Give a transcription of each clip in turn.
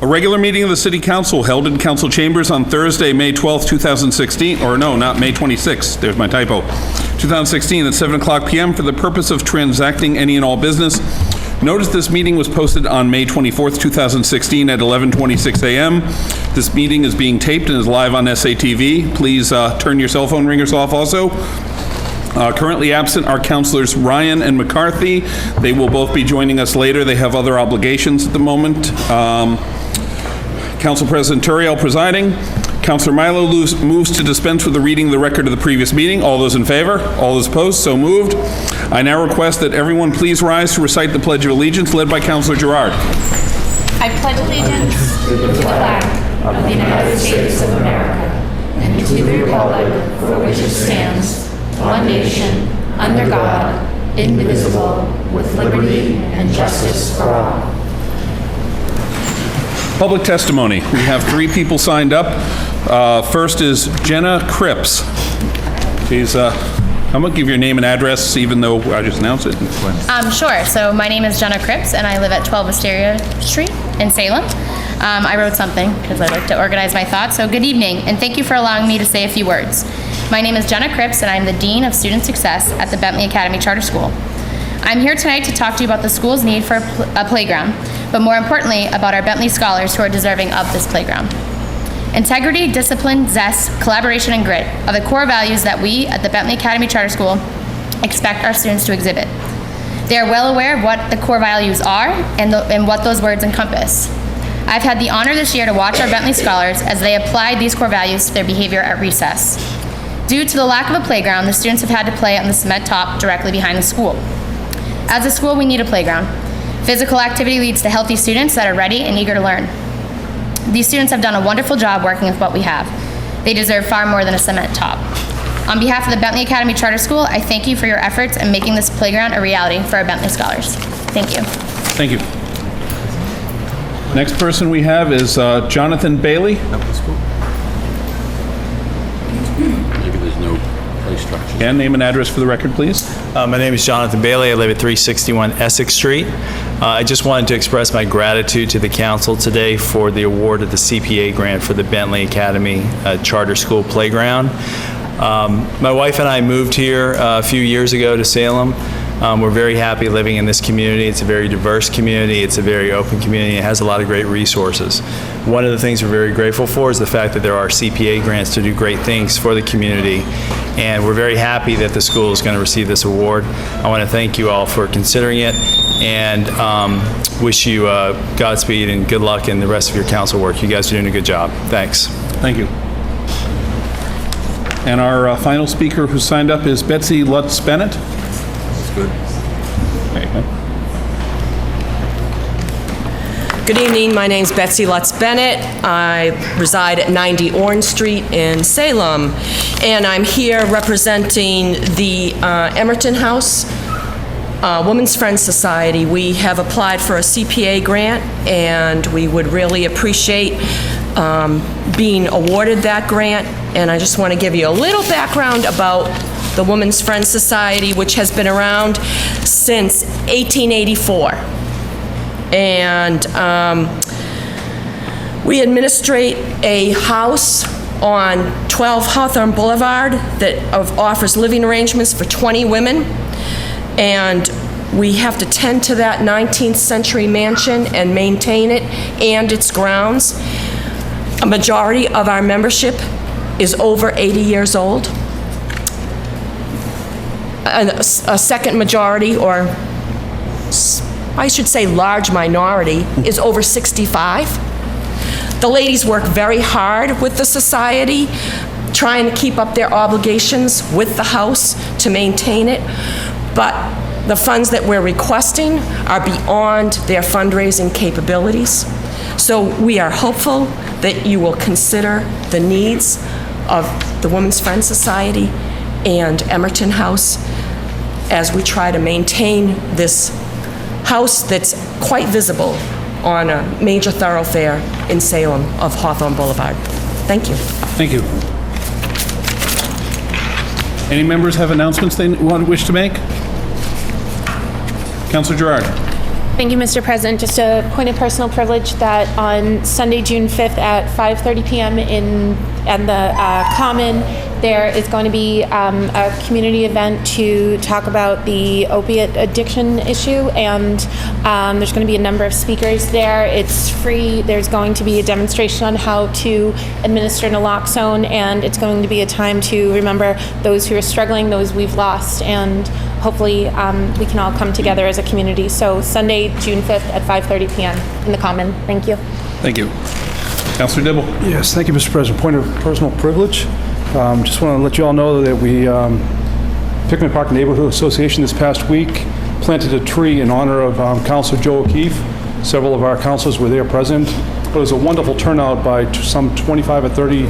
A regular meeting of the City Council held in council chambers on Thursday, May 12, 2016, or no, not May 26, there's my typo, 2016 at 7 o'clock p.m. for the purpose of transacting any and all business. Notice this meeting was posted on May 24th, 2016 at 11:26 a.m. This meeting is being taped and is live on SATV. Please turn your cell phone ringers off also. Currently absent are Councilors Ryan and McCarthy. They will both be joining us later. They have other obligations at the moment. Council President Turiel presiding. Councilor Milo moves to dispense with the reading of the record of the previous meeting. All those in favor? All those opposed? So moved. I now request that everyone please rise to recite the Pledge of Allegiance, led by Councilor Gerard. I pledge allegiance to the flag of the United States of America and to the republic for which it stands, one nation, under God, indivisible, with liberty and justice for all. Public testimony. We have 3 people signed up. First is Jenna Cripps. Please, I'm going to give your name and address, even though I just announced it. Sure. So my name is Jenna Cripps, and I live at 12 Asteria Street in Salem. I wrote something because I like to organize my thoughts. So good evening, and thank you for allowing me to say a few words. My name is Jenna Cripps, and I'm the Dean of Student Success at the Bentley Academy Charter School. I'm here tonight to talk to you about the school's need for a playground, but more importantly, about our Bentley scholars who are deserving of this playground. Integrity, discipline, zest, collaboration, and grit are the core values that we at the Bentley Academy Charter School expect our students to exhibit. They are well aware of what the core values are and what those words encompass. I've had the honor this year to watch our Bentley scholars as they apply these core values to their behavior at recess. Due to the lack of a playground, the students have had to play on the cement top directly behind the school. As a school, we need a playground. Physical activity leads to healthy students that are ready and eager to learn. These students have done a wonderful job working with what we have. They deserve far more than a cement top. On behalf of the Bentley Academy Charter School, I thank you for your efforts in making this playground a reality for our Bentley scholars. Thank you. Thank you. Next person we have is Jonathan Bailey. Maybe there's no play structure. And name and address for the record, please. My name is Jonathan Bailey. I live at 361 Essex Street. I just wanted to express my gratitude to the council today for the award of the CPA grant for the Bentley Academy Charter School Playground. My wife and I moved here a few years ago to Salem. We're very happy living in this community. It's a very diverse community. It's a very open community. It has a lot of great resources. One of the things we're very grateful for is the fact that there are CPA grants to do great things for the community. And we're very happy that the school is going to receive this award. I want to thank you all for considering it and wish you Godspeed and good luck in the rest of your council work. You guys are doing a good job. Thanks. Thank you. And our final speaker who signed up is Betsy Lutz-Bennett. Good. There you go. Good evening. My name's Betsy Lutz-Bennett. I reside at 90 Orange Street in Salem, and I'm here representing the Emerton House Women's Friends Society. We have applied for a CPA grant, and we would really appreciate being awarded that grant. And I just want to give you a little background about the Women's Friends Society, which has been around since 1884. And we administrate a house on 12 Hawthorne Boulevard that offers living arrangements for 20 women. And we have to tend to that 19th century mansion and maintain it and its grounds. A majority of our membership is over 80 years old. A second majority, or I should say large minority, is over 65. The ladies work very hard with the society, trying to keep up their obligations with the house to maintain it, but the funds that we're requesting are beyond their fundraising capabilities. So we are hopeful that you will consider the needs of the Women's Friends Society and Emerton House as we try to maintain this house that's quite visible on a major thoroughfare in Salem of Hawthorne Boulevard. Thank you. Thank you. Any members have announcements they wish to make? Councilor Gerard. Thank you, Mr. President. Just a point of personal privilege that on Sunday, June 5th at 5:30 p.m. at the Common, there is going to be a community event to talk about the opiate addiction issue, and there's going to be a number of speakers there. It's free. There's going to be a demonstration on how to administer naloxone, and it's going to be a time to remember those who are struggling, those we've lost, and hopefully we can all come together as a community. So Sunday, June 5th at 5:30 p.m. in the Common. Thank you. Thank you. Councilor Dibble. Yes, thank you, Mr. President. Point of personal privilege. Just want to let you all know that we, Pickman Park Neighborhood Association this past week planted a tree in honor of Councilor Joe O'Keefe. Several of our councilors were there present. It was a wonderful turnout by some 25 or 30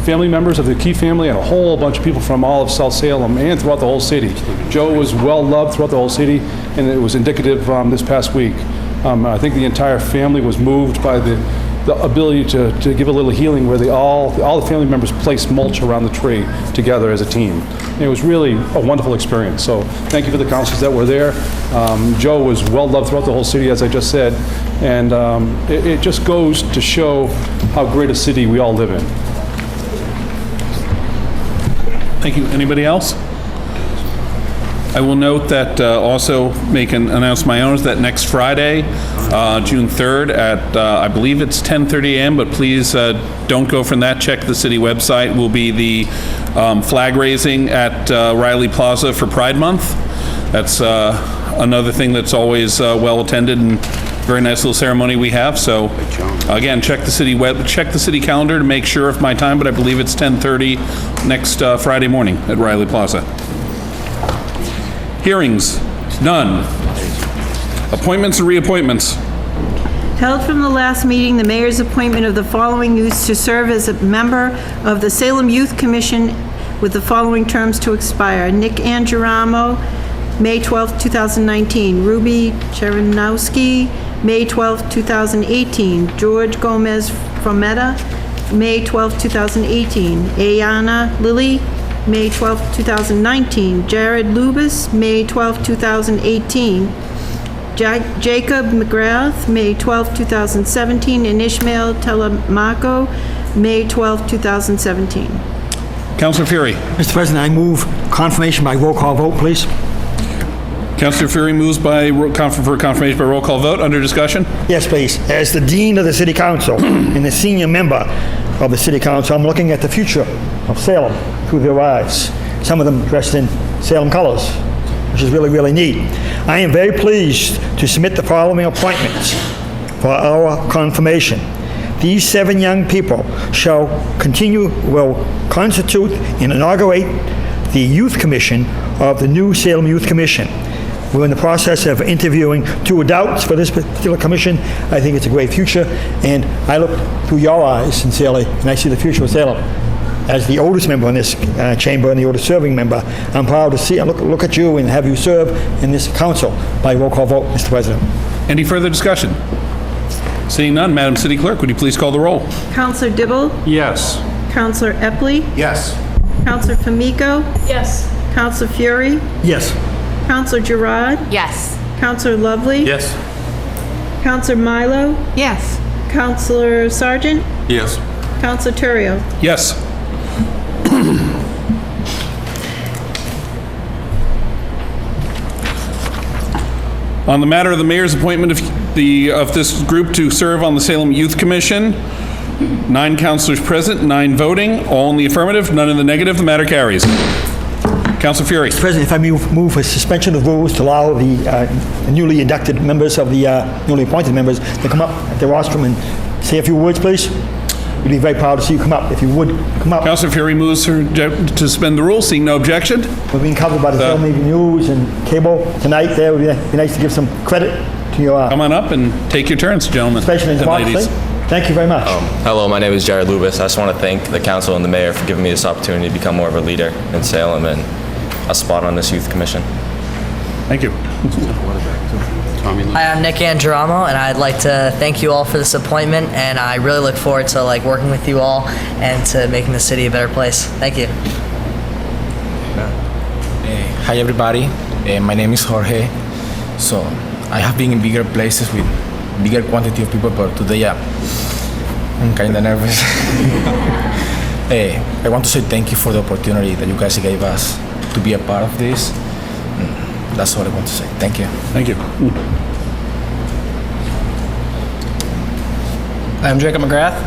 family members of the O'Keefe family and a whole bunch of people from all of South Salem and throughout the whole city. Joe was well loved throughout the whole city, and it was indicative this past week. I think the entire family was moved by the ability to give a little healing where all the family members placed mulch around the tree together as a team. And it was really a wonderful experience. So thank you for the councilors that were there. Joe was well loved throughout the whole city, as I just said, and it just goes to show how great a city we all live in. Thank you. Anybody else? I will note that also announce my own that next Friday, June 3rd at, I believe it's 10:30 a.m., but please don't go from that. Check the city website. Will be the flag raising at Riley Plaza for Pride Month. That's another thing that's always well attended and very nice little ceremony we have. So again, check the city calendar to make sure of my time, but I believe it's 10:30 next Friday morning at Riley Plaza. Hearings, none. Appointments and reappointments. Held from the last meeting, the mayor's appointment of the following youths to serve as a member of the Salem Youth Commission with the following terms to expire. Nick Angeramo, May 12, 2019. Ruby Cheranowski, May 12, 2018. George Gomez Frometta, May 12, 2018. Ayana Lilly, May 12, 2019. Jared Lubis, May 12, 2018. Jacob McGrath, May 12, 2017. And Ishmael Telemaco, May 12, 2017. Councilor Fury. Mr. President, I move confirmation by roll call vote, please. Councilor Fury moves for confirmation by roll call vote. Under discussion? Yes, please. As the Dean of the City Council and the senior member of the City Council, I'm looking at the future of Salem through their eyes. Some of them dressed in Salem colors, which is really, really neat. I am very pleased to submit the following appointments for our confirmation. These 7 young people will constitute and inaugurate the Youth Commission of the new Salem Youth Commission. We're in the process of interviewing 2 adults for this particular commission. I think it's a great future, and I look through your eyes, sincerely, and I see the future of Salem. As the oldest member in this chamber and the oldest serving member, I'm proud to see and look at you and have you serve in this council by roll call vote, Mr. President. Any further discussion? Seeing none, Madam City Clerk, would you please call the roll? Counselor Dibble? Yes. Counselor Epley? Yes. Counselor Famico? Yes. Counselor Fury? Yes. Counselor Gerard? Yes. Counselor Lovely? Yes. Counselor Milo? Yes. Counselor Sargent? Yes. Counselor Terrio? Yes. On the matter of the mayor's appointment of this group to serve on the Salem Youth Commission, 9 councilors present, 9 voting, all in the affirmative, none in the negative. The matter carries. Councilor Fury. Mr. President, if I may move a suspension of rules to allow the newly inducted members of the newly appointed members to come up at the rostrum and say a few words, please. We'd be very proud to see you come up. If you would, come up. Councilor Fury moves to suspend the rules, seeing no objection. We're being covered by the Salem Evening News and cable tonight. There would be nice to give some credit to your... Come on up and take your turns, gentlemen Especially in and democracy. ladies. Thank you very much. Hello, my name is Jared Lubis. I just want to thank the council and the mayor for giving me this opportunity to become more of a leader in Salem and a spot on this youth commission. Thank you. Hi, I'm Nick Angeramo, and I'd like to thank you all for this appointment, and I really look forward to working with you all and to making the city a better place. Thank you. Hi everybody, my name is Jorge. So I have been in bigger places with bigger quantity of people, but today I'm kind of nervous. I want to say thank you for the opportunity that you guys gave us to be a part of this. That's all I want to say. Thank you. Thank you. I'm Jacob McGrath.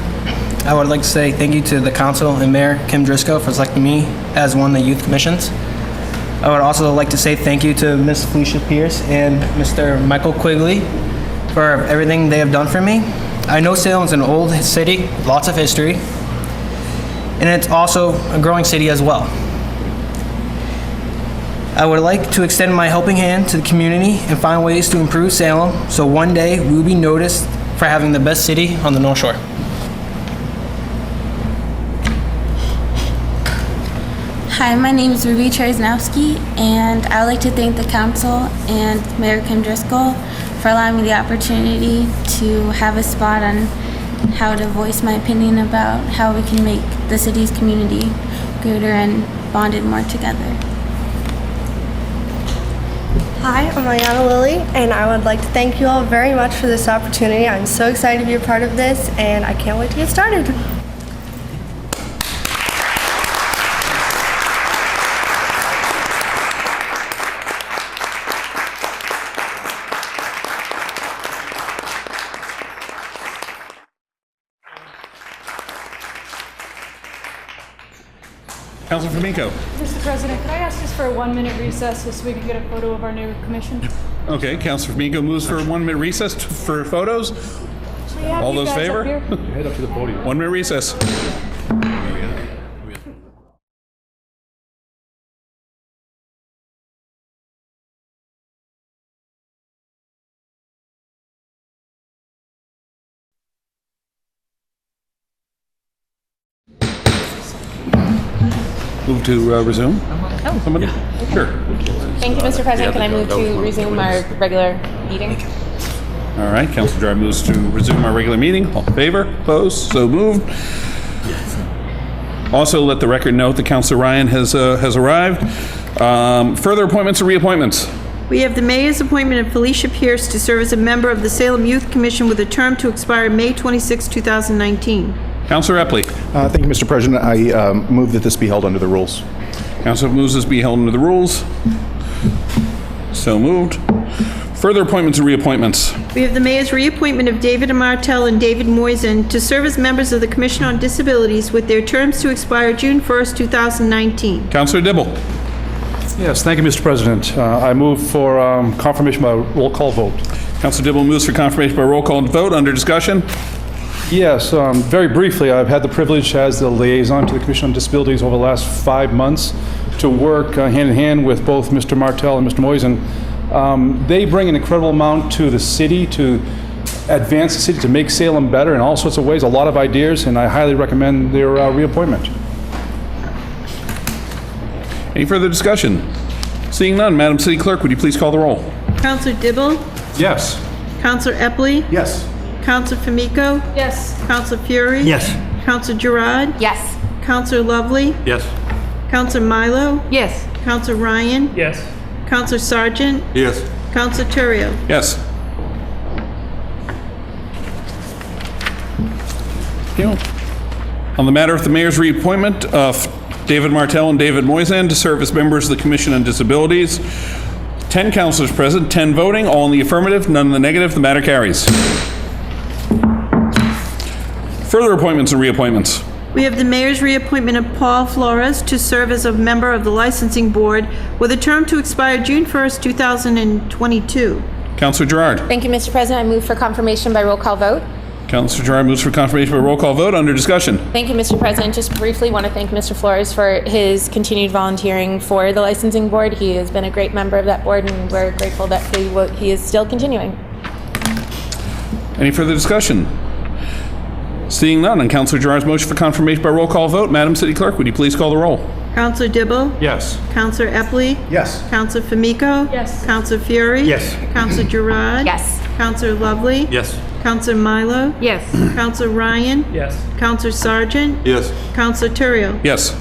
I would like to say thank you to the council and Mayor Kim Driscoll for selecting me as one of the youth commissions. I would also like to say thank you to Ms. Felicia Pierce and Mr. Michael Quigley for everything they have done for me. I know Salem is an old city, lots of history, and it's also a growing city as well. I would like to extend my helping hand to the community and find ways to improve Salem so one day we will be noticed for having the best city on the North Shore. Hi, my name is Ruby Cheresnowski, and I would like to thank the council and Mayor Kim Driscoll for allowing me the opportunity to have a spot on how to voice my opinion about how we can make the city's community greater and bonded more together. Hi, I'm Ayana Lilly, and I would like to thank you all very much for this opportunity. I'm so excited to be a part of this, and I can't wait to get started. Councilor Flamenco. Mr. President, could I ask just for a 1-minute recess so we can get a photo of our new commission? Okay, Councilor Flamenco moves for a 1-minute recess for photos. All those favor? Head up to the podium. 1-minute recess. Move to resume. Oh. Somebody? Sure. Thank you, Mr. President. Can I move to resume our regular meeting? All right, Councilor Gerard moves to resume our regular meeting. All in favor? Opposed? So moved. Also, let the record note that Councilor Ryan has arrived. Further appointments or reappointments? We have the mayor's appointment of Felicia Pierce to serve as a member of the Salem Youth Commission with a term to expire May 26, 2019. Councilor Epley. Thank you, Mr. President. I move that this be held under the rules. Councilor moves this be held under the rules. So moved. Further appointments and reappointments. We have the mayor's reappointment of David Martell and David Moisen to serve as members of the Commission on Disabilities with their terms to expire June 1st, 2019. Councilor Dibble. Yes, thank you, Mr. President. I move for confirmation by roll call vote. Councilor Dibble moves for confirmation by roll call vote. Under discussion? Yes, very briefly, I've had the privilege as the liaison to the Commission on Disabilities over the last 5 months to work hand in hand with both Mr. Martell and Mr. Moisen. They bring an incredible amount to the city to advance the city, to make Salem better in all sorts of ways, a lot of ideas, and I highly recommend their reappointment. Any further discussion? Seeing none, Madam City Clerk, would you please call the roll? Councilor Dibble? Yes. Councilor Epley? Yes. Councilor Flamenco? Yes. Councilor Fury? Yes. Councilor Gerard? Yes. Councilor Lovely? Yes. Councilor Milo? Yes. Councilor Ryan? Yes. Councilor Sargent? Yes. Councilor Terrio? Yes. On the matter of the mayor's reappointment of David Martell and David Moisen to serve as members of the Commission on Disabilities, 10 councilors present, 10 voting, all in the affirmative, none in the negative. The matter carries. Further appointments and reappointments. We have the mayor's reappointment of Paul Flores to serve as a member of the licensing board with a term to expire June 1st, 2022. Councilor Gerard. Thank you, Mr. President. I move for confirmation by roll call vote. Councilor Gerard moves for confirmation by roll call vote. Under discussion. Thank you, Mr. President. Just briefly want to thank Mr. Flores for his continued volunteering for the licensing board. He has been a great member of that board, and we're grateful that he is still continuing. Any further discussion? Seeing none, on Councilor Gerard's motion for confirmation by roll call vote, Madam City Clerk, would you please call the roll? Councilor Dibble? Yes. Councilor Epley? Yes. Councilor Flamenco? Yes. Councilor Fury? Yes. Councilor Gerard? Yes. Councilor Lovely? Yes. Councilor Milo? Yes. Councilor Ryan? Yes. Councilor Sargent? Yes. Councilor Terrio? Yes.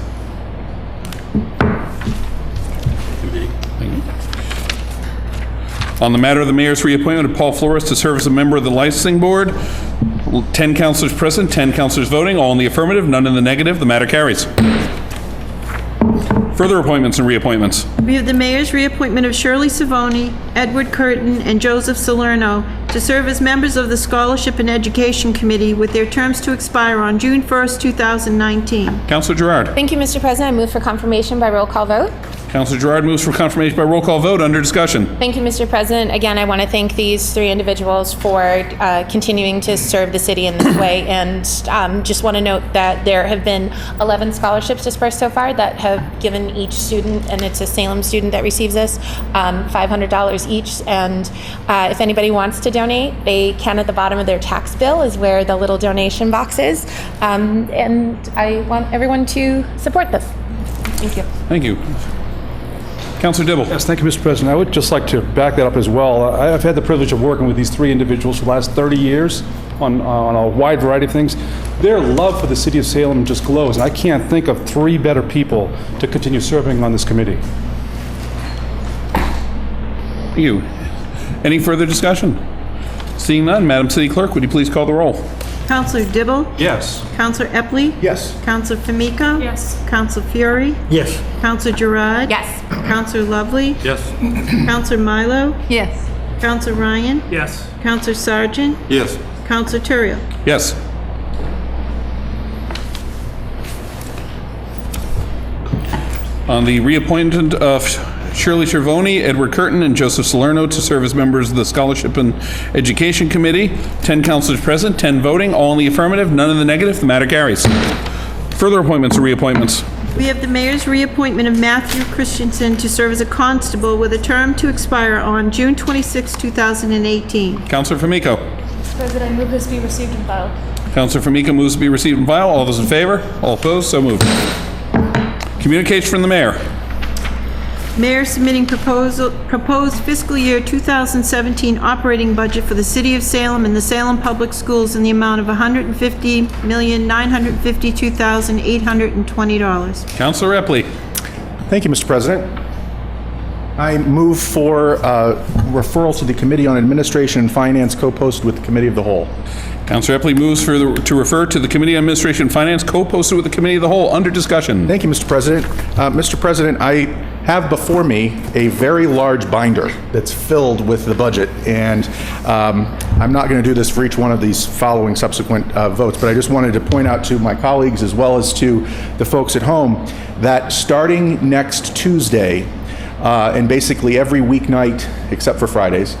On the matter of the mayor's reappointment of Paul Flores to serve as a member of the licensing board, 10 councilors present, 10 councilors voting, all in the affirmative, none in the negative. The matter carries. Further appointments and reappointments. We have the mayor's reappointment of Shirley Savoni, Edward Curtin, and Joseph Salerno to serve as members of the Scholarship and Education Committee with their terms to expire on June 1st, 2019. Councilor Gerard. Thank you, Mr. President. I move for confirmation by roll call vote. Councilor Gerard moves for confirmation by roll call vote. Under discussion. Thank you, Mr. President. Again, I want to thank these three individuals for continuing to serve the city in this way, and just want to note that there have been 11 scholarships dispersed so far that have given each student, and it's a Salem student that receives this, $500 each. And if anybody wants to donate, they can at the bottom of their tax bill is where the little donation box is. And I want everyone to support this. Thank you. Thank you. Councilor Dibble. Yes, thank you, Mr. President. I would just like to back that up as well. I've had the privilege of working with these three individuals for the last 30 years on a wide variety of things. Their love for the city of Salem just glows, and I can't think of three better people to continue serving on this committee. Thank you. Any further discussion? Seeing none, Madam City Clerk, would you please call the roll? Counselor Dibble? Yes. Counselor Epley? Yes. Counselor Famico? Yes. Counselor Fury? Yes. Counselor Gerard? Yes. Counselor Lovely? Yes. Counselor Milo? Yes. Counselor Ryan? Yes. Counselor Sargent? Yes. Counselor Turiel? Yes. On the reappointment of Shirley Cervoni, Edward Curtin, and Joseph Salerno to serve as members of the Scholarship and Education Committee, 10 councilors present, 10 voting, all in the affirmative, none in the negative. The matter carries. Further appointments or reappointments. We have the mayor's reappointment of Matthew Christensen to serve as a constable with a term to expire on June 26, 2018. Councilor Famico. Mr. President, I move this be received and filed. Councilor Famico moves to be received and filed. All those in favor? All opposed? So moved. Communication from the mayor. Mayor submitting proposed fiscal year 2017 operating budget for the City of Salem and the Salem Public Schools in the amount of $150,952,820. Councilor Epley. Thank you, Mr. President. I move for referral to the Committee on Administration and Finance, co-posted with the Committee of the Whole. Councilor Epley moves to refer to the Committee on Administration and Finance, co-posted with the Committee of the Whole. Under discussion. Thank you, Mr. President. Mr. President, I have before me a very large binder that's filled with the budget, and I'm not going to do this for each one of these following subsequent votes, but I just wanted to point out to my colleagues as well as to the folks at home that starting next Tuesday, and basically every weeknight except for Fridays,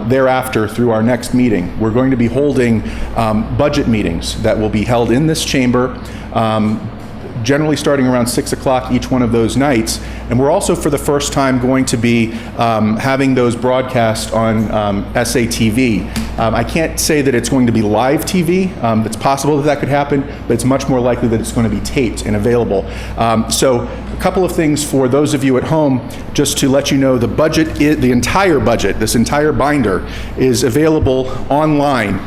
thereafter through our next meeting, we're going to be holding budget meetings that will be held in this chamber, generally starting around 6 o'clock each one of those nights. And we're also, for the first time, going to be having those broadcast on SATV. I can't say that it's going to be live TV. It's possible that that could happen, but it's much more likely that it's going to be taped and available. So a couple of things for those of you at home, just to let you know, the budget, the entire budget, this entire binder, is available online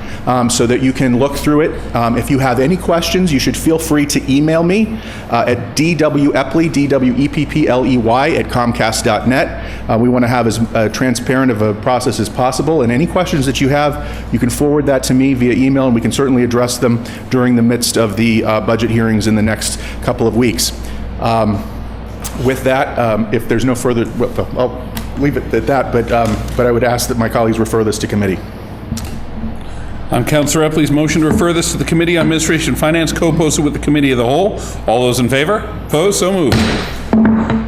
so that you can look through it. If you have any questions, you should feel free to email me at dwepley, D-W-E-P-P-L-E-Y, at comcast.net. We want to have as transparent of a process as possible, and any questions that you have, you can forward that to me via email, and we can certainly address them during the midst of the budget hearings in the next couple of weeks. With that, if there's no further, well, I'll leave it at that, but I would ask that my colleagues refer this to committee. On Councilor Epley's motion to refer this to the Committee on Administration and Finance, co-posted with the Committee of the Whole, all those in favor? Opposed? So moved.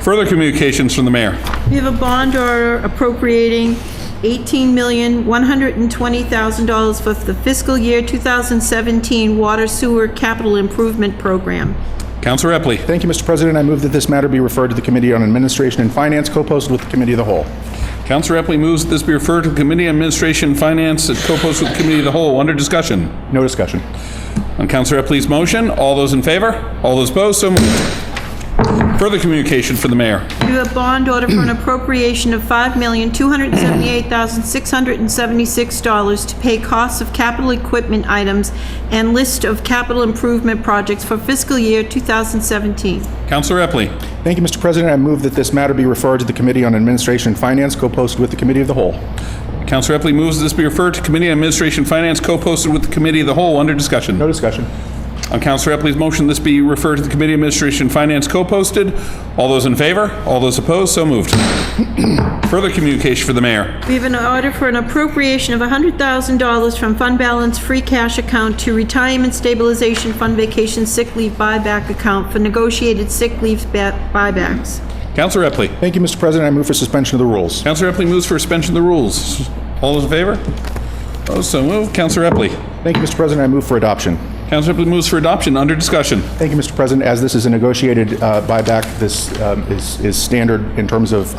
Further communications from the mayor. We have a bond order appropriating $18,120,000 for the fiscal year 2017 Water Sewer Capital Improvement Program. Councilor Epley. Thank you, Mr. President. I move that this matter be referred to the Committee on Administration and Finance, co-posted with the Committee of the Whole. Councilor Epley moves that this be referred to the Committee on Administration and Finance, co-posted with the Committee of the Whole. Under discussion. No discussion. On Councilor Epley's motion, all those in favor? All those opposed? So moved. Further communication for the mayor. You have bond order for an appropriation of $5,278,676 to pay costs of capital equipment items and list of capital improvement projects for fiscal year 2017. Councilor Epley. Thank you, Mr. President. I move that this matter be referred to the Committee on Administration and Finance, co-posted with the Committee of the Whole. Councilor Epley moves that this be referred to Committee on Administration and Finance, co-posted with the Committee of the Whole. Under discussion. No discussion. On Councilor Epley's motion, this be referred to the Committee on Administration and Finance, co-posted. All those in favor? All those opposed? So moved. Further communication for the mayor. We have an order for an appropriation of $100,000 from fund balance free cash account to retirement stabilization fund vacation sick leave buyback account for negotiated sick leave buybacks. Councilor Epley. Thank you, Mr. President. I move for suspension of the rules. Councilor Epley moves for suspension of the rules. All those in favor? Opposed? So moved. Councilor Epley. Thank you, Mr. President. I move for adoption. Councilor Epley moves for adoption. Under discussion. Thank you, Mr. President. As this is a negotiated buyback, this is standard in terms of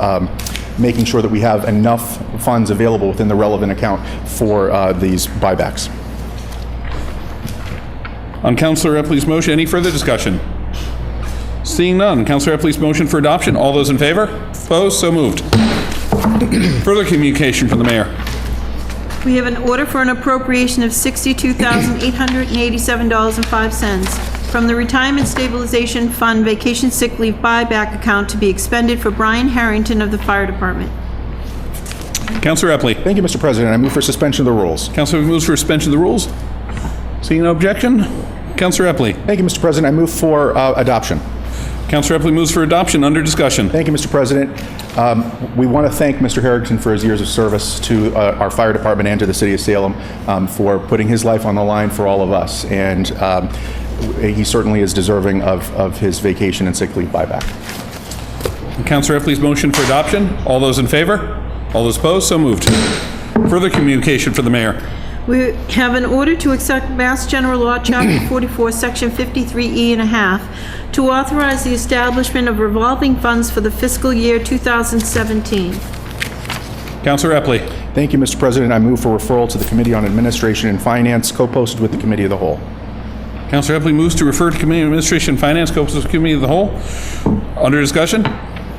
making sure that we have enough funds available within the relevant account for these buybacks. On Councilor Epley's motion, any further discussion? Seeing none, Councilor Epley's motion for adoption. All those in favor? Opposed? So moved. Further communication from the mayor. We have an order for an appropriation of $62,887.05 from the Retirement Stabilization Fund Vacation Sick Leave Buyback account to be expended for Brian Harrington of the Fire Department. Councilor Epley. Thank you, Mr. President. I move for suspension of the rules. Councilor moves for suspension of the rules. Seeing no objection, Councilor Epley. Thank you, Mr. President. I move for adoption. Councilor Epley moves for adoption. Under discussion. Thank you, Mr. President. We want to thank Mr. Harrington for his years of service to our fire department and to the city of Salem for putting his life on the line for all of us. And he certainly is deserving of his vacation and sick leave buyback. Councilor Epley's motion for adoption. All those in favor? All those opposed? So moved. Further communication for the mayor. We have an order to accept Mass General Law, Chapter 44, Section 53E and a half, to authorize the establishment of revolving funds for the fiscal year 2017. Councilor Epley. Thank you, Mr. President. I move for referral to the Committee on Administration and Finance, co-posted with the Committee of the Whole. Councilor Epley moves to refer to Committee on Administration and Finance, co-posted with the Committee of the Whole. Under discussion.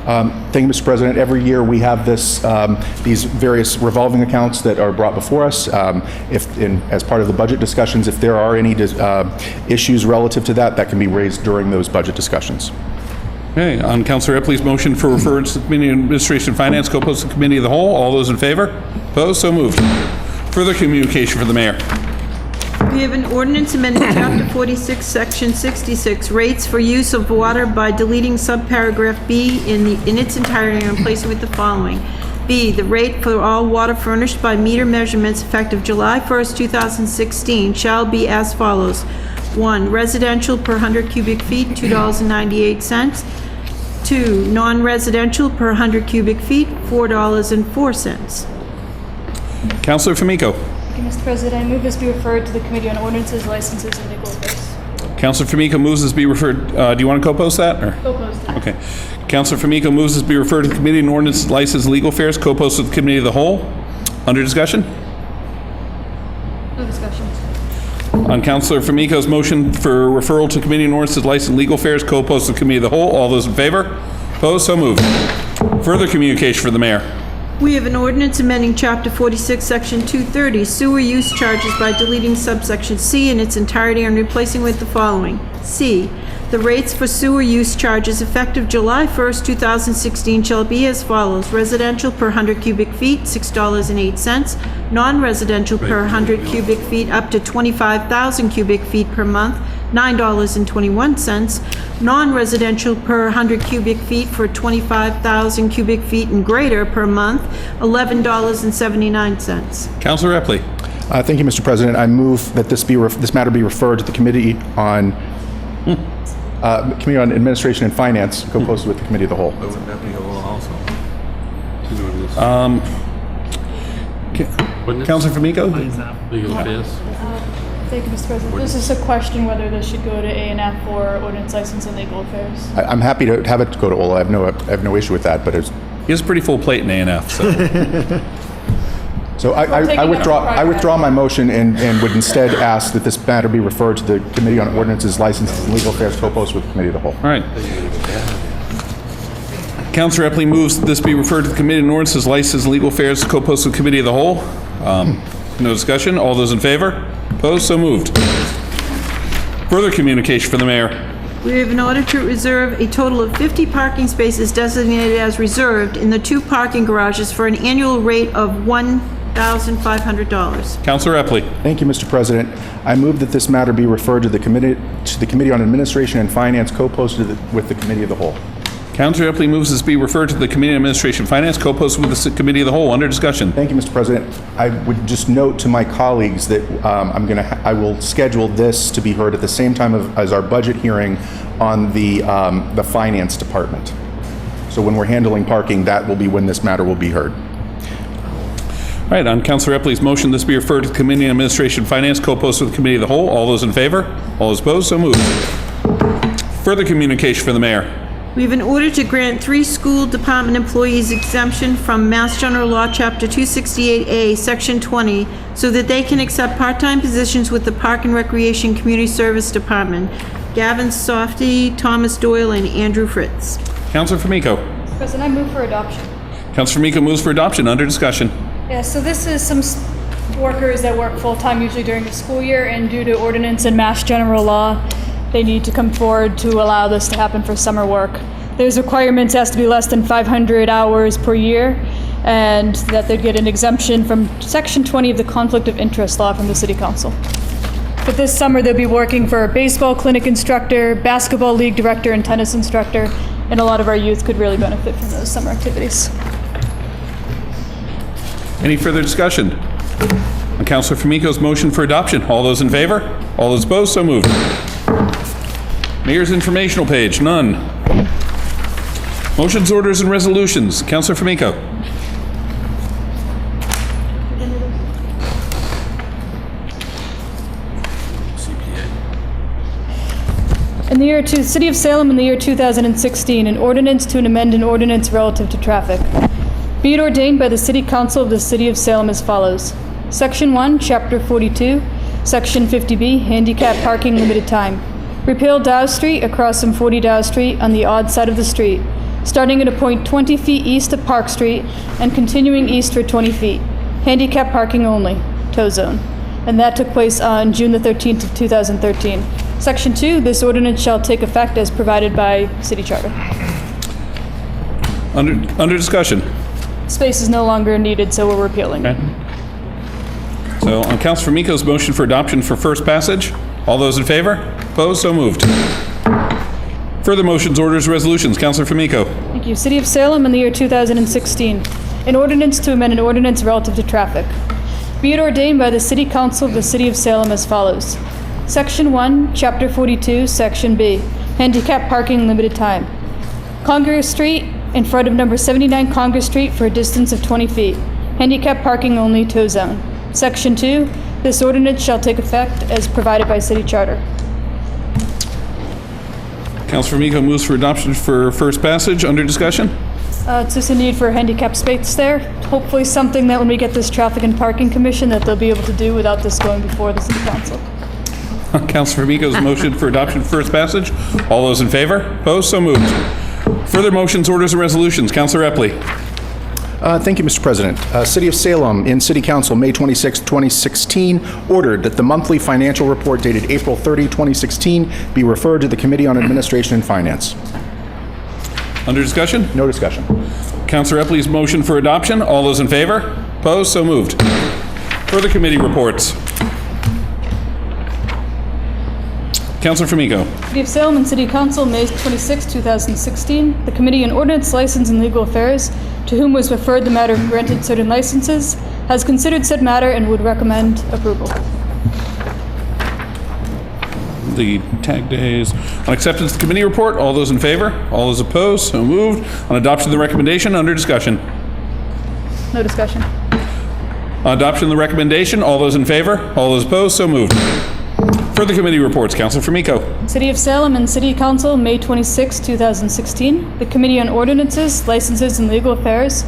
Thank you, Mr. President. Every year we have these various revolving accounts that are brought before us. As part of the budget discussions, if there are any issues relative to that can be raised during those budget discussions. Okay, on Councilor Epley's motion for reference to the Committee on Administration and Finance, co-posted with the Committee of the Whole, all those in favor? Opposed? So moved. Further communication for the mayor. We have an ordinance amending Chapter 46, Section 66, rates for use of water by deleting subparagraph B in its entirety and replacing with the following. B, the rate for all water furnished by meter measurements effective July 1st, 2016 shall be as follows. 1, residential per 100 cubic feet, $2.98. 2, non-residential per 100 cubic feet, $4.04. Councilor Famico. Thank you, Mr. President. I move this be referred to the Committee on Ordinances, Licenses, and Legal Affairs. Councilor Famico moves this be referred. Do you want to co-post that? Or? Co-post. Okay. Councilor Famico moves this be referred to the Committee on Ordinances, Licenses, and Legal Affairs, co-posted with the Committee of the Whole. Under discussion. No discussion. On Councilor Famico's motion for referral to Committee on Ordinances, Licenses, and Legal Affairs, co-posted with the Committee of the Whole, all those in favor? Opposed? So moved. Further communication for the mayor. We have an ordinance amending Chapter 46, Section 230, sewer use charges by deleting subsection C in its entirety and replacing with the following. C, the rates for sewer use charges effective July 1st, 2016 shall be as follows. Residential per 100 cubic feet, $6.08. Non-residential per 100 cubic feet up to 25,000 cubic feet per month, $9.21. Non-residential per 100 cubic feet for 25,000 cubic feet and greater per month, $11.79. Councilor Epley. Thank you, Mr. President. I move that this matter be referred to the Committee on Administration and Finance, co-posted with the Committee of the Whole. Councilor Famico. Legal affairs. Thank you, Mr. President. This is a question whether this should go to A&F or Ordinance, License, and Legal Affairs. I'm happy to have it go to OLA. I have no issue with that, but he has a pretty full plate in A&F. So I withdraw my motion and would instead ask that this matter be referred to the Committee on Ordinances, Licenses, and Legal Affairs, co-posted with the Committee of the Whole. All right. Counselor Epley moves that this be referred to the Committee on Ordinances, License, and Legal Affairs, co-posted with Committee of the Whole. No discussion. All those in favor? Opposed? So moved. Further communication from the mayor. We have an order to reserve a total of 50 parking spaces designated as reserved in the 2 parking garages for an annual rate of $1,500. Counselor Epley. Thank you, Mr. President. I move that this matter be referred to the Committee on Administration and Finance, co-posted with the Committee of the Whole. Counselor Epley moves this be referred to the Committee on Administration and Finance, co-posted with the Committee of the Whole. Under discussion. Thank you, Mr. President. I would just note to my colleagues that I will schedule this to be heard at the same time as our budget hearing on the Finance Department. So when we're handling parking, that will be when this matter will be heard. All right, on Counselor Epley's motion, this be referred to the Committee on Administration and Finance, co-posted with the Committee of the Whole. All those in favor? All those opposed? So moved. Further communication from the mayor. We have an order to grant 3 school department employees exemption from Mass General Law, Chapter 268A, Section 20, so that they can accept part-time positions with the Park and Recreation Community Service Department. Gavin Softy, Thomas Doyle, and Andrew Fritz. Counselor Formico. President, I move for adoption. Counselor Formico moves for adoption. Under discussion. Yeah, so this is some workers that work full-time usually during the school year, and due to ordinance and Mass General Law, they need to come forward to allow this to happen for summer work. There's requirements, it has to be less than 500 hours per year, and that they'd get an exemption from Section 20 of the Conflict of Interest Law from the City Council. But this summer, they'll be working for a baseball clinic instructor, basketball league director, and tennis instructor, and a lot of our youth could really benefit from those summer activities. Any further discussion? On Counselor Formico's motion for adoption, all those in favor? All those opposed? So moved. Mayor's informational page, none. Motions, orders, and resolutions. Counselor Formico. In the City of Salem in the year 2016, an ordinance to amend an ordinance relative to traffic. Be it ordained by the City Council of the City of Salem as follows. Section 1, Chapter 42, Section 50B, Handicap Parking Limited Time. Repeal Dow Street across from 40 Dow Street on the odd side of the street, starting at a point 20 feet east of Park Street and continuing east for 20 feet. Handicap parking only, tow zone. And that took place on June the 13th of 2013. Section 2, this ordinance shall take effect as provided by City Charter. Under discussion. Space is no longer needed, so we're repealing it. So on Counselor Formico's motion for adoption for first passage, all those in favor? Opposed? So moved. Further motions, orders, resolutions. Counselor Formico. Thank you. City of Salem in the year 2016. An ordinance to amend an ordinance relative to traffic. Be it ordained by the City Council of the City of Salem as follows. Section 1, Chapter 42, Section B, Handicap Parking Limited Time. Congress Street in front of number 79 Congress Street for a distance of 20 feet. Handicap parking only, tow zone. Section 2, this ordinance shall take effect as provided by City Charter. Counselor Formico moves for adoption for first passage. Under discussion. It's just a need for handicap space there. Hopefully something that when we get this Traffic and Parking Commission that they'll be able to do without this going before the City Council. Counselor Formico's motion for adoption for first passage. All those in favor? Opposed? So moved. Further motions, orders, and resolutions. Counselor Epley. Thank you, Mr. President. City of Salem, in City Council, May 26, 2016, ordered that the monthly financial report dated April 30, 2016, be referred to the Committee on Administration and Finance. Under discussion? No discussion. Counselor Epley's motion for adoption. All those in favor? Opposed? So moved. Further committee reports. Counselor Formico. City of Salem and City Council, May 26, 2016. The Committee on Ordinance, License, and Legal Affairs, to whom was referred the matter of granted certain licenses, has considered said matter and would recommend approval. The tag days. On acceptance of the committee report, all those in favor? All those opposed? So moved. On adoption of the recommendation, under discussion. No discussion. On adoption of the recommendation, all those in favor? All those opposed? So moved. Further committee reports. Counselor Formico. City of Salem and City Council, May 26, 2016. The Committee on Ordinances, Licenses, and Legal Affairs,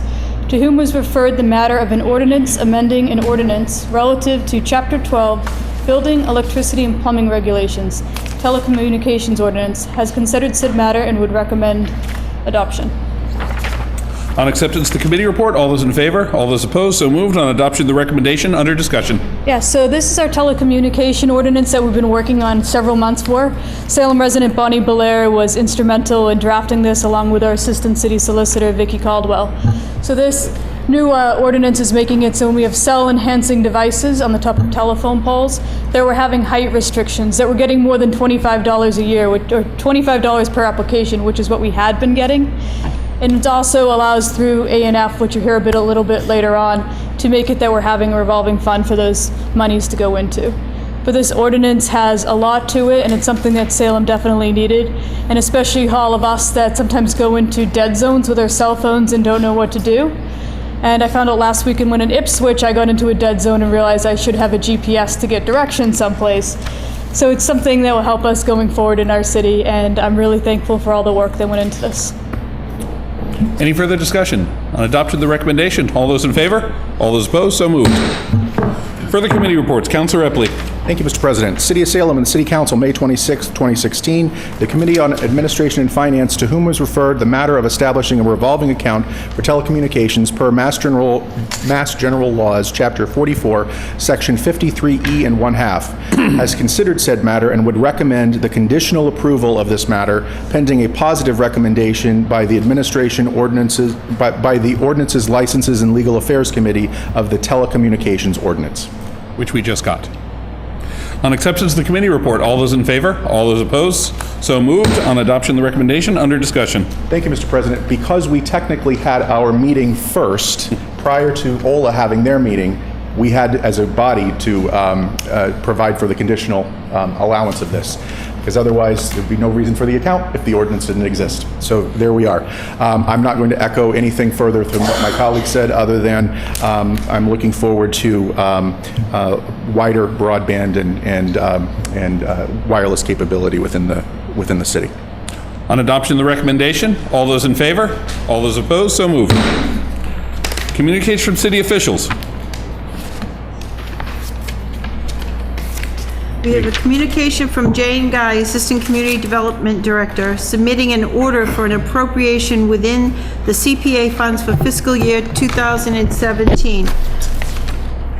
to whom was referred the matter of an ordinance amending an ordinance relative to Chapter 12, Building, Electricity, and Plumbing Regulations, Telecommunications Ordinance, has considered said matter and would recommend adoption. On acceptance of the committee report, all those in favor? All those opposed? So moved. On adoption of the recommendation, under discussion. Yeah, so this is our telecommunication ordinance that we've been working on several months for. Salem resident Bonnie Belair was instrumental in drafting this along with our assistant city solicitor, Vicky Caldwell. So this new ordinance is making it so when we have cell enhancing devices on the top of telephone poles, that we're having height restrictions, that we're getting more than $25 a year, or $25 per application, which is what we had been getting. And it also allows through A&F, which you hear a little bit later on, to make it that we're having a revolving fund for those monies to go into. But this ordinance has a lot to it, and it's something that Salem definitely needed, and especially all of us that sometimes go into dead zones with our cell phones and don't know what to do. And I found out last weekend when in Ipswich, I got into a dead zone and realized I should have a GPS to get directions someplace. So it's something that will help us going forward in our city, and I'm really thankful for all the work that went into this. Any further discussion? On adoption of the recommendation, all those in favor? All those opposed? So moved. Further committee reports. Councilor Epley. Thank you, Mr. President. City of Salem and the City Council, May 26, 2016. The Committee on Administration and Finance, to whom was referred the matter of establishing a revolving account for telecommunications per Mass General Laws, Chapter 44, Section 53E and 1/2, has considered said matter and would recommend the conditional approval of this matter pending a positive recommendation by the Administration Ordinances, by the Ordinances, Licenses, and Legal Affairs Committee of the Telecommunications Ordinance. Which we just got. On acceptance of the committee report, all those in favor? All those opposed? So moved. On adoption of the recommendation, under discussion. Thank you, Mr. President. Because we technically had our meeting first, prior to OLA having their meeting, we had, as a body, to provide for the conditional allowance of this. Because otherwise, there'd be no reason for the account if the ordinance didn't exist. So there we are. I'm not going to echo anything further from what my colleague said, other than I'm looking forward to wider broadband and wireless capability within the city. On adoption of the recommendation, all those in favor? All those opposed? So moved. Communication from city officials. We have a communication from Jane Guy, Assistant Community Development Director, submitting an order for an appropriation within the CPA funds for fiscal year 2017.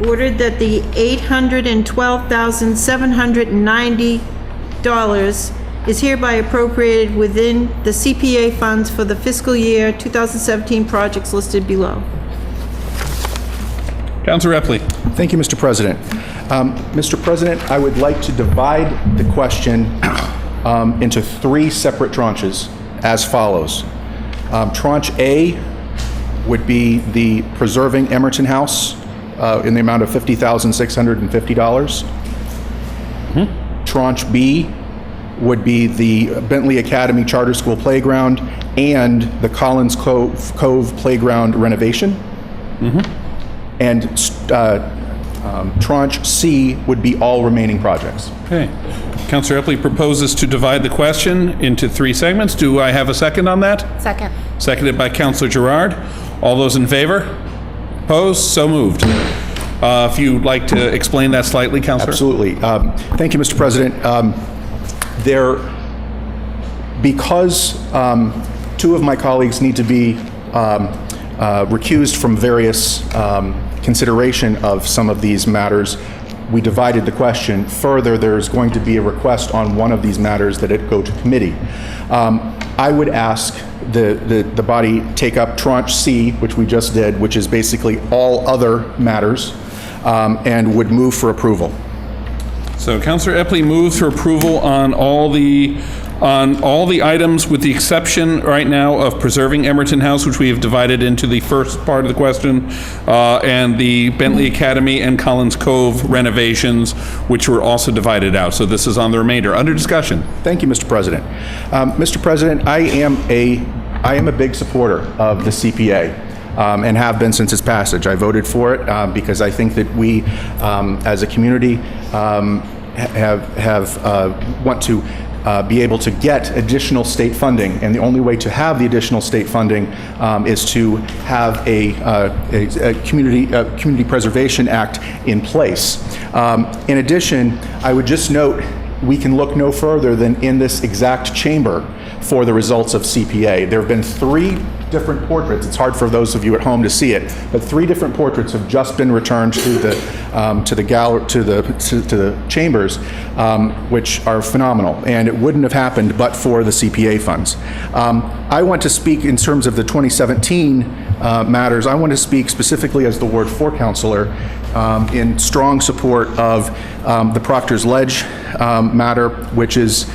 Ordered that the $812,790 is hereby appropriated within the CPA funds for the fiscal year 2017 projects listed below. Councilor Epley. Thank you, Mr. President. Mr. President, I would like to divide the question into three separate tranches as follows. Tranche A would be the Preserving Emerton House in the amount of $50,650. Tranche B would be the Bentley Academy Charter School Playground and the Collins Cove Playground renovation. And tranche C would be all remaining projects. Okay. Councilor Epley proposes to divide the question into three segments. Do I have a second on that? Second. Seconded by Councilor Gerard. All those in favor? Opposed? So moved. If you'd like to explain that slightly, Councilor. Absolutely. Thank you, Mr. President. Because two of my colleagues need to be recused from various consideration of some of these matters, we divided the question. Further, there's going to be a request on one of these matters that it go to committee. I would ask the body take up tranche C, which we just did, which is basically all other matters, and would move for approval. So Councilor Epley moves for approval on all the items with the exception right now of Preserving Emerton House, which we have divided into the first part of the question, and the Bentley Academy and Collins Cove renovations, which were also divided out. So this is on the remainder. Under discussion. Thank you, Mr. President. Mr. President, I am a big supporter of the CPA. And have been since its passage. I voted for it because I think that we, as a community, want to be able to get additional state funding, and the only way to have the additional state funding is to have a Community Preservation Act in place. In addition, I would just note, we can look no further than in this exact chamber for the results of CPA. There have been 3 different portraits. It's hard for those of you at home to see it, but 3 different portraits have just been returned to the chambers, which are phenomenal. And it wouldn't have happened but for the CPA funds. I want to speak in terms of the 2017 matters. I want to speak specifically as the Ward 4 counselor in strong support of the Proctor's Ledge matter, which is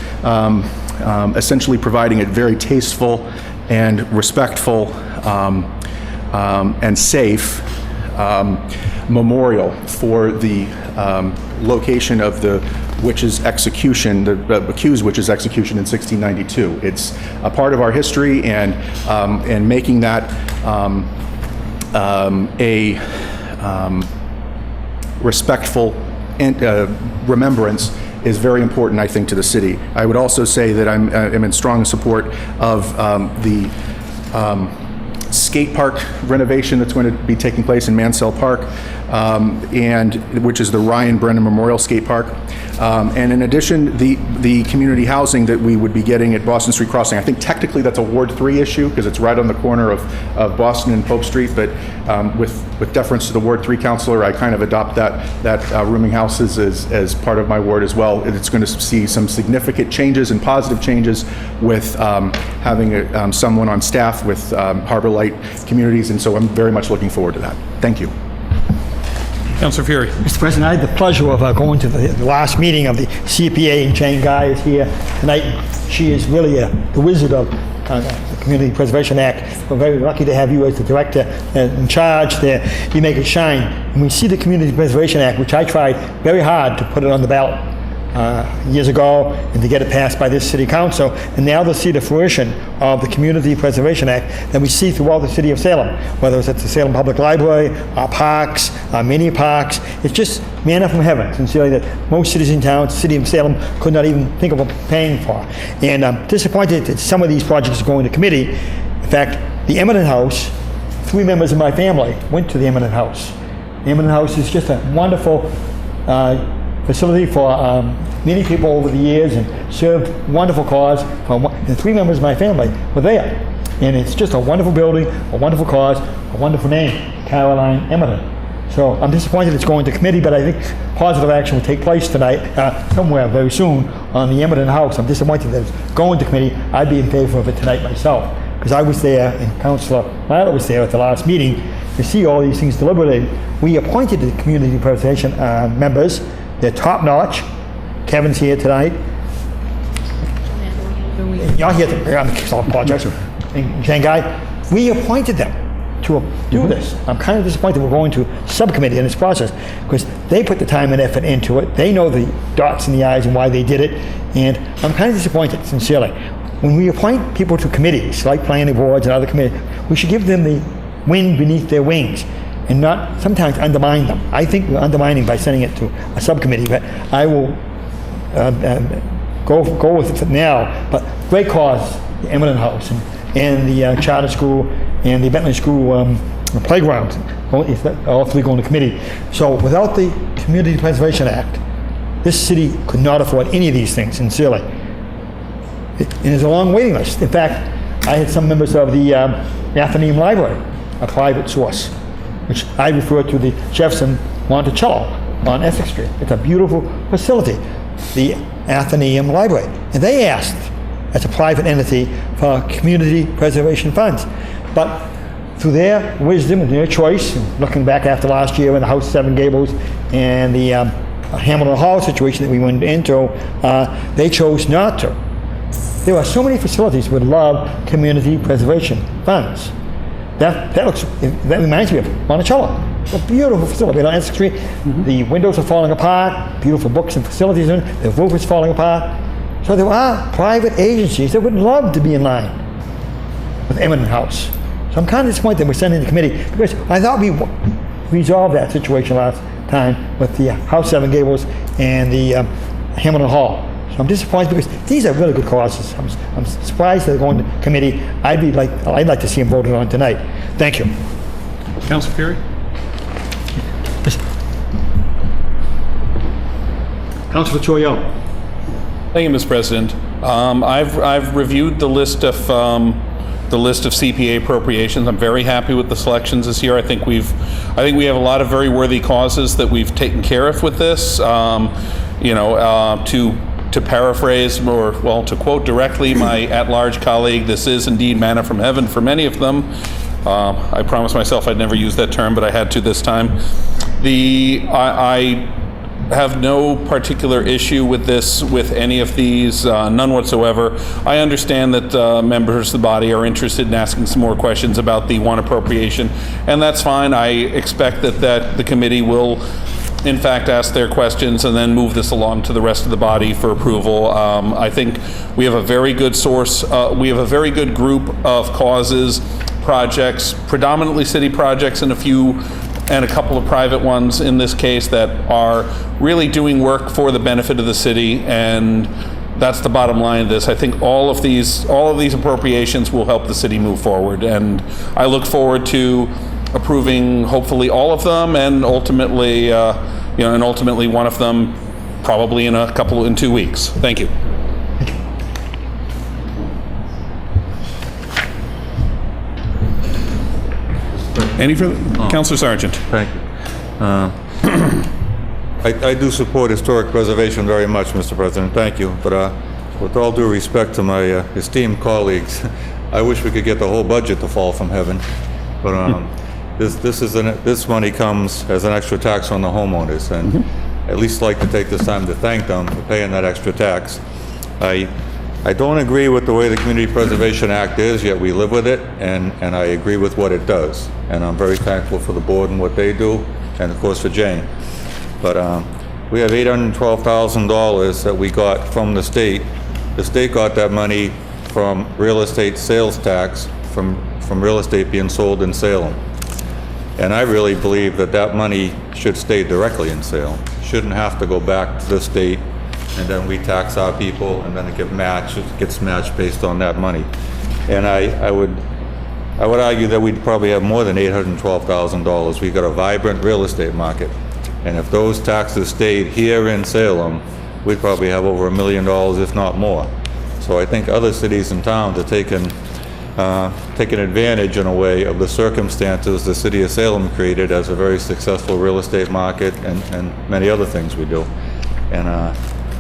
essentially providing a very tasteful and respectful and safe memorial for the location of the witch's execution, the accused witch's execution in 1692. It's a part of our history, and making that a respectful remembrance is very important, I think, to the city. I would also say that I'm in strong support of the skate park renovation that's going to be taking place in Mansell Park, and which is the Ryan Brennan Memorial Skate Park. And in addition, the community housing that we would be getting at Boston Street Crossing. I think technically that's a Ward 3 issue because it's right on the corner of Boston and Pope Street, but with deference to the Ward 3 councilor, I kind of adopt that rooming houses as part of my ward as well. It's going to see some significant changes and positive changes with having someone on staff with Harbor Light Communities, and so I'm very much looking forward to that. Thank you. Councilor Fury. Mr. President, I had the pleasure of going to the last meeting of the CPA, and Jane Guy is here tonight. She is really the wizard of the Community Preservation Act. We're very lucky to have you as the director in charge there. You make it shine. And we see the Community Preservation Act, which I tried very hard to put it on the ballot years ago and to get it passed by this city council, and now to see the fruition of the Community Preservation Act that we see throughout the city of Salem, whether it's at the Salem Public Library, our parks, our mini parks. It's just manna from heaven, sincerely, that most cities in town, the city of Salem, could not even think of paying for. And I'm disappointed that some of these projects are going to committee. In fact, the Eminent House, 3 members of my family went to the Eminent House. The Eminent House is just a wonderful facility for many people over the years, and served wonderful cause. And 3 members of my family were there. And it's just a wonderful building, a wonderful cause, a wonderful name, Caroline Eminent. So I'm disappointed it's going to committee, but I think positive action will take place tonight, somewhere very soon, on the Eminent House. I'm disappointed that it's going to committee. I'd be in favor of it tonight myself, because I was there, and Councilor Myler was there at the last meeting to see all these things deliberated. We appointed the community preservation members. They're top-notch. Kevin's here tonight. You're here to, I apologize. And Jane Guy, we appointed them to do this. I'm kind of disappointed we're going to subcommittee in this process, because they put the time and effort into it. They know the dots and the I's and why they did it, and I'm kind of disappointed, sincerely. When we appoint people to committees, like planning boards and other committees, we should give them the wind beneath their wings and not sometimes undermine them. I think we're undermining by sending it to a subcommittee, but I will go with it now. But great cause, the Eminent House and the charter school and the Bentley School playground, all 3 going to committee. So without the Community Preservation Act, this city could not afford any of these things, sincerely. And there's a long waiting list. In fact, I had some members of the Athenaeum Library, a private source, which I refer to the Jefferson Monticello on Essex Street. It's a beautiful facility, the Athenaeum Library. And they asked, as a private entity, for community preservation funds. But through their wisdom and their choice, looking back after last year in the House 7 Gables and the Hamilton Hall situation that we went into, they chose not to. There are so many facilities that would love community preservation funds. That reminds me of Monticello. It's a beautiful facility on Essex Street. The windows are falling apart, beautiful books and facilities in it, the roof is falling apart. So there are private agencies that would love to be in line with Eminent House. So I'm kind of disappointed we're sending the committee, because I thought we resolved that situation last time with the House 7 Gables and the Hamilton Hall. So I'm disappointed because these are really good causes. I'm surprised they're going to committee. I'd like to see them voted on tonight. Thank you. Councilor Fury. Councilor Choyo. Thank you, Mr. President. I've reviewed the list of CPA appropriations. I'm very happy with the selections this year. I think we have a lot of very worthy causes that we've taken care of with this. To paraphrase, or well, to quote directly my at-large colleague, this is indeed manna from heaven for many of them. I promised myself I'd never use that term, but I had to this time. I have no particular issue with this, with any of these, none whatsoever. I understand that members of the body are interested in asking some more questions about the one appropriation, and that's fine. I expect that the committee will, in fact, ask their questions and then move this along to the rest of the body for approval. I think we have a very good we have a very good group of causes, projects, predominantly city projects and a couple of private ones in this case, that are really doing work for the benefit of the city, and that's the bottom line of this. I think all of these appropriations will help the city move forward, and I look forward to approving hopefully all of them, and ultimately one of them probably in 2 weeks. Thank you. Any further? Councilor Sargent. Thank you. I do support historic preservation very much, Mr. President. Thank you. But with all due respect to my esteemed colleagues, I wish we could get the whole budget to fall from heaven. But this money comes as an extra tax on the homeowners, and at least like to take this time to thank them for paying that extra tax. I don't agree with the way the Community Preservation Act is, yet we live with it, and I agree with what it does. And I'm very thankful for the board and what they do, and of course for Jane. But we have $812,000 that we got from the state. The state got that money from real estate sales tax, from real estate being sold in Salem. And I really believe that money should stay directly in Salem. Shouldn't have to go back to the state, and then we tax our people, and then it gets matched based on that money. And I would argue that we'd probably have more than $812,000. We've got a vibrant real estate market. And if those taxes stayed here in Salem, we'd probably have over $1 million, if not more. So I think other cities and towns are taking advantage in a way of the circumstances the city of Salem created as a very successful real estate market, and many other things we do. And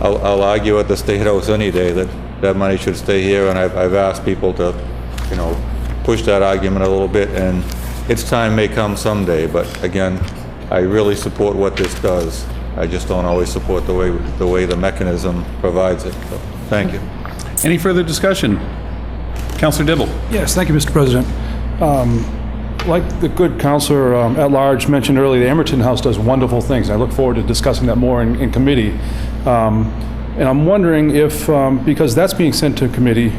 I'll argue at the State House any day that money should stay here, and I've asked people to, push that argument a little bit, and its time may come someday. But again, I really support what this does. I just don't always support the way the mechanism provides it. So, thank you. Any further discussion? Councilor Dibble. Yes, thank you, Mr. President. Like the good councilor at large mentioned earlier, the Emerton House does wonderful things. I look forward to discussing that more in committee. And I'm wondering if, because that's being sent to committee,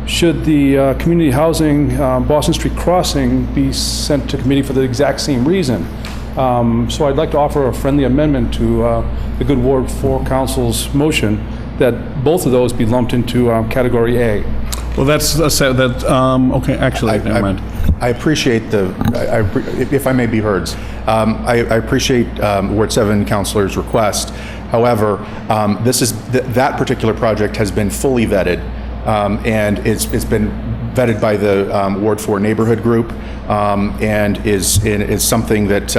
should the community housing Boston Street crossing be sent to committee for the exact same reason? So I'd like to offer a friendly amendment to the good Ward 4 Council's motion that both of those be lumped into category A. Well, okay, actually, never mind. I appreciate if I may be heard, I appreciate Ward 7 Councilor's request. However, that particular project has been fully vetted, and it's been vetted by the Ward 4 neighborhood group, and is something that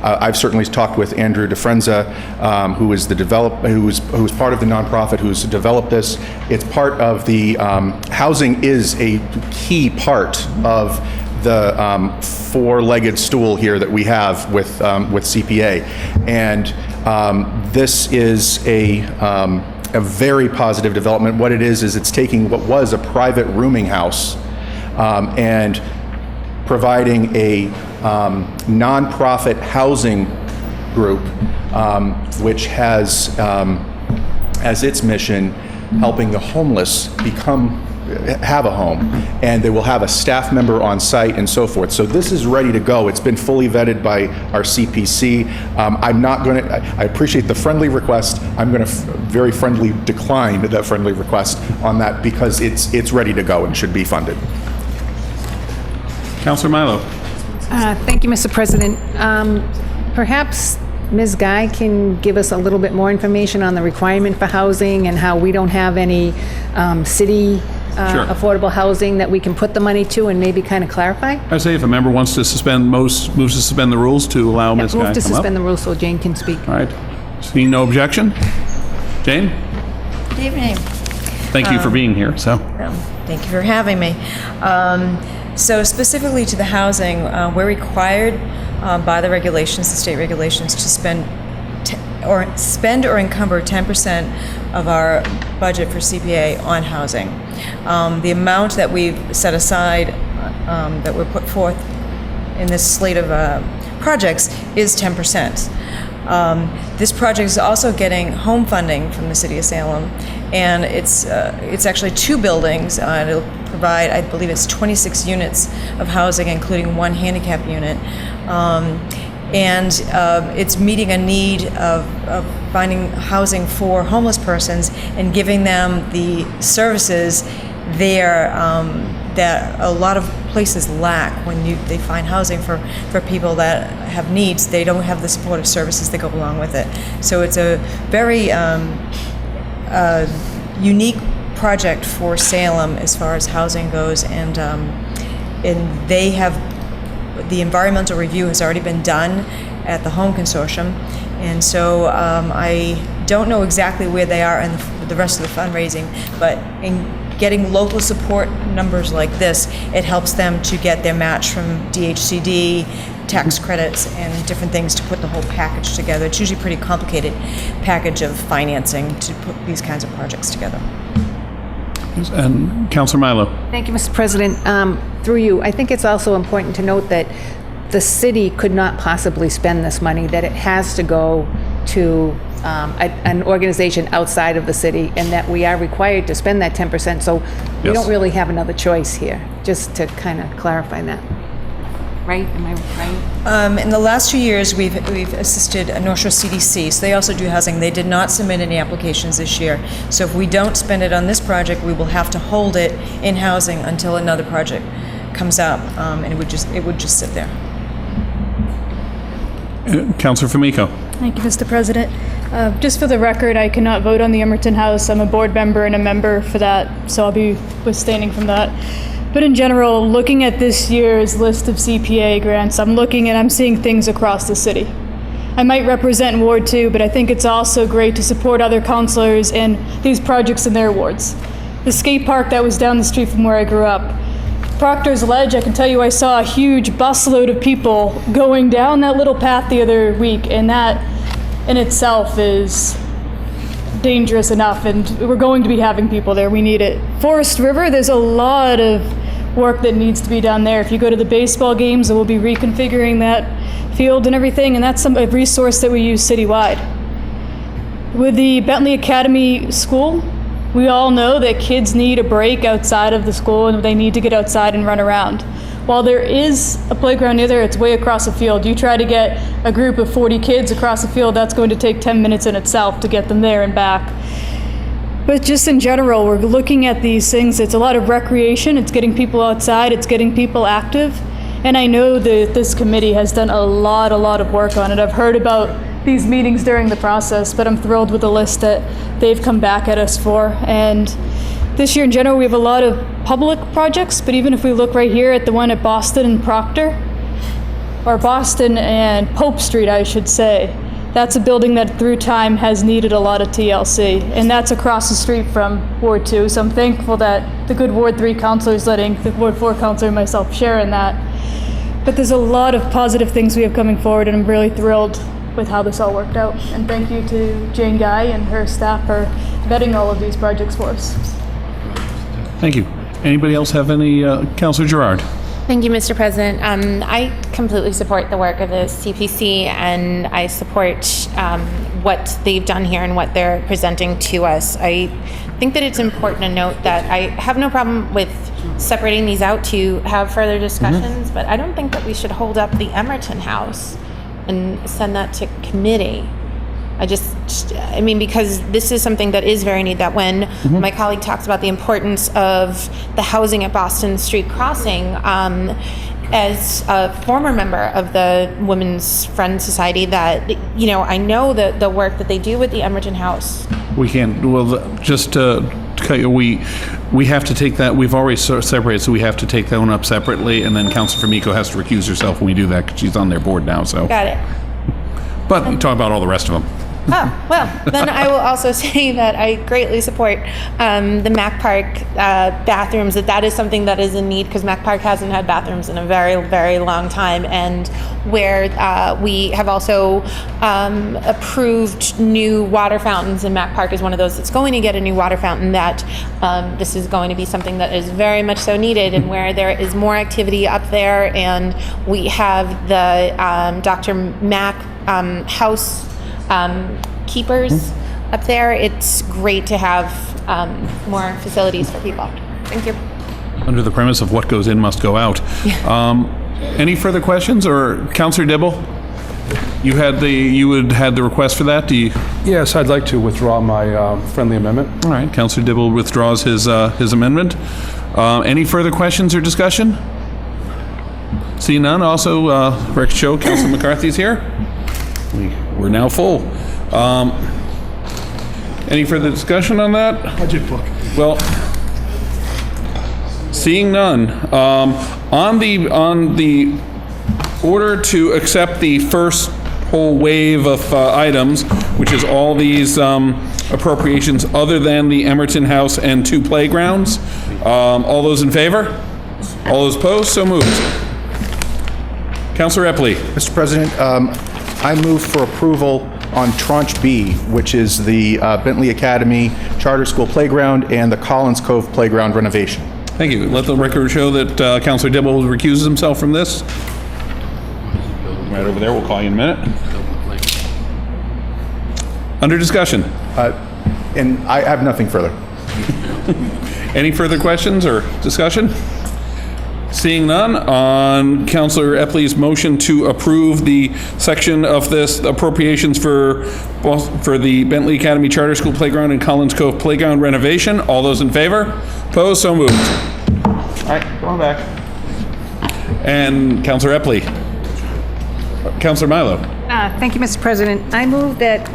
I've certainly talked with Andrew DeFrenza, who is who's part of the nonprofit who's developed this. It's part of the housing is a key part of the four-legged stool here that we have with CPA, and this is a very positive development. What it is it's taking what was a private rooming house and providing a nonprofit housing group, which has as its mission helping the homeless have a home, and they will have a staff member on site and so forth. So this is ready to go. It's been fully vetted by our CPC. I appreciate the friendly request. I'm going to very friendly decline that friendly request on that because it's ready to go and should be funded. Councilor Milo. Thank you, Mr. President. Perhaps Ms. Guy can give us a little bit more information on the requirement for housing and how we don't have any city Sure. affordable housing that we can put the money to, and maybe kind of clarify? I say if a member wants to suspend, moves to suspend the rules to allow Ms. Guy Move to to come up. suspend the rules so Jane can speak. All right. Seeing no objection? Jane? Good evening. Thank you for being here, so. Thank you for having me. So specifically to the housing, we're required by the regulations, the state regulations, to spend or encumber 10% of our budget for CPA on housing. The amount that we've set aside, that we're put forth in this slate of projects is 10%. This project is also getting home funding from the City of Salem, and it's actually 2 buildings. And it'll provide, I believe it's 26 units of housing, including 1 handicap unit. And it's meeting a need of finding housing for homeless persons and giving them the services there that a lot of places lack. When they find housing for people that have needs, they don't have the supportive services that go along with it. So it's a very unique project for Salem as far as housing goes, and they have, the environmental review has already been done at the Home Consortium, and so I don't know exactly where they are in the rest of the fundraising, but in getting local support numbers like this, it helps them to get their match from DHCD, tax credits, and different things to put the whole package together. It's usually a pretty complicated package of financing to put these kinds of projects together. And Councilor Milo. Thank you, Mr. President. Through you, I think it's also important to note that the city could not possibly spend this money, that it has to go to an organization outside of the city, and that we are required to spend that 10%, so we Yes. don't really have another choice here, just to kind of clarify that. Right? Am I right? In the last 2 years, we've assisted North Shore CDC, so they also do housing. They did not submit any applications this year. So if we don't spend it on this project, we will have to hold it in housing until another project comes up, and it would just sit there. Councilor Fumiko. Thank you, Mr. President. Just for the record, I cannot vote on the Emerton House. I'm a board member and a member for that, so I'll be abstaining from that. But in general, looking at this year's list of CPA grants, I'm seeing things across the city. I might represent Ward 2, but I think it's also great to support other councilors in these projects in their wards. The skate park that was down the street from where I grew up, Proctor's Ledge, I can tell you I saw a huge busload of people going down that little path the other week, and that in itself is dangerous enough, and we're going to be having people there. We need it. Forest River, there's a lot of work that needs to be done there. If you go to the baseball games, we'll be reconfiguring that field and everything, and that's a resource that we use citywide. With the Bentley Academy School, we all know that kids need a break outside of the school and they need to get outside and run around. While there is a playground near there, it's way across the field. You try to get a group of 40 kids across the field, that's going to take 10 minutes in itself to get them there and back. But just in general, we're looking at these things. It's a lot of recreation. It's getting people outside. It's getting people active. And I know that this committee has done a lot of work on it. I've heard about these meetings during the process, but I'm thrilled with the list that they've come back at us for. And this year in general, we have a lot of public projects, but even if we look right here at the one at Boston and Proctor, or Boston and Pope Street, I should say, that's a building that through time has needed a lot of TLC, and that's across the street from Ward 2. So I'm thankful that the good Ward 3 councilors letting the Ward 4 councilor and myself share in that. But there's a lot of positive things we have coming forward, and I'm really thrilled with how this all worked out. And thank you to Jane Guy and her staff for vetting all of these projects for us. Thank you. Anybody else have any? Councilor Gerard. Thank you, Mr. President. I completely support the work of the CPC, and I support what they've done here and what they're presenting to us. I think that it's important to note that I have no problem with separating these out to have further discussions, but I don't think that we should hold up the Emerton House and send that to committee. I mean, because this is something that is very needed, that when my colleague talks about the importance of the housing at Boston Street Crossing, as a former member of the Women's Friends Society, that, I know the work that they do with the Emerton House. We can't, well, just to cut you, we have to take that, we've already separated, so we have to take that one up separately, and then Councilor Fumiko has to recuse herself when we do that, because she's on their board now, so. Got it. But you talk about all the rest of them. Oh, well, then I will also say that I greatly support the Mac Park bathrooms, that is something that is in need, because Mac Park hasn't had bathrooms in a very, very long time, and where we have also approved new water fountains, and Mac Park is one of those that's going to get a new water fountain, that this is going to be something that is very much so needed, and where there is more activity up there, and we have the Dr. Mac house keepers up there. It's great to have more facilities for people. Thank you. Under the premise of what goes in must go out. Any further questions, or Councilor Dibble? You had the request for that. Do you? Yes, I'd like to withdraw my friendly amendment. All right, Councilor Dibble withdraws his amendment. Any further questions or discussion? See none. Also, record show Councilor McCarthy's here. We're now full. Any further discussion on that? Budget book. Well, seeing none, on the order to accept the first whole wave of items, which is all these appropriations other than the Emerton House and 2 playgrounds, all those in favor? All those opposed? So moved. Councilor Epley. Mr. President, I move for approval on Tranche B, which is the Bentley Academy Charter School Playground and the Collins Cove Playground renovation. Thank you. Let the record show that Councilor Dibble recuses himself from this. Right over there, we'll call you in a minute. Under discussion. And I have nothing further. Any further questions or discussion? Seeing none, on Councilor Epley's motion to approve the section of this appropriations for the Bentley Academy Charter School Playground and Collins Cove Playground renovation, all those in favor? Opposed? So moved. All right, come on back. And Councilor Epley. Councilor Milo. Thank you, Mr. President. I move that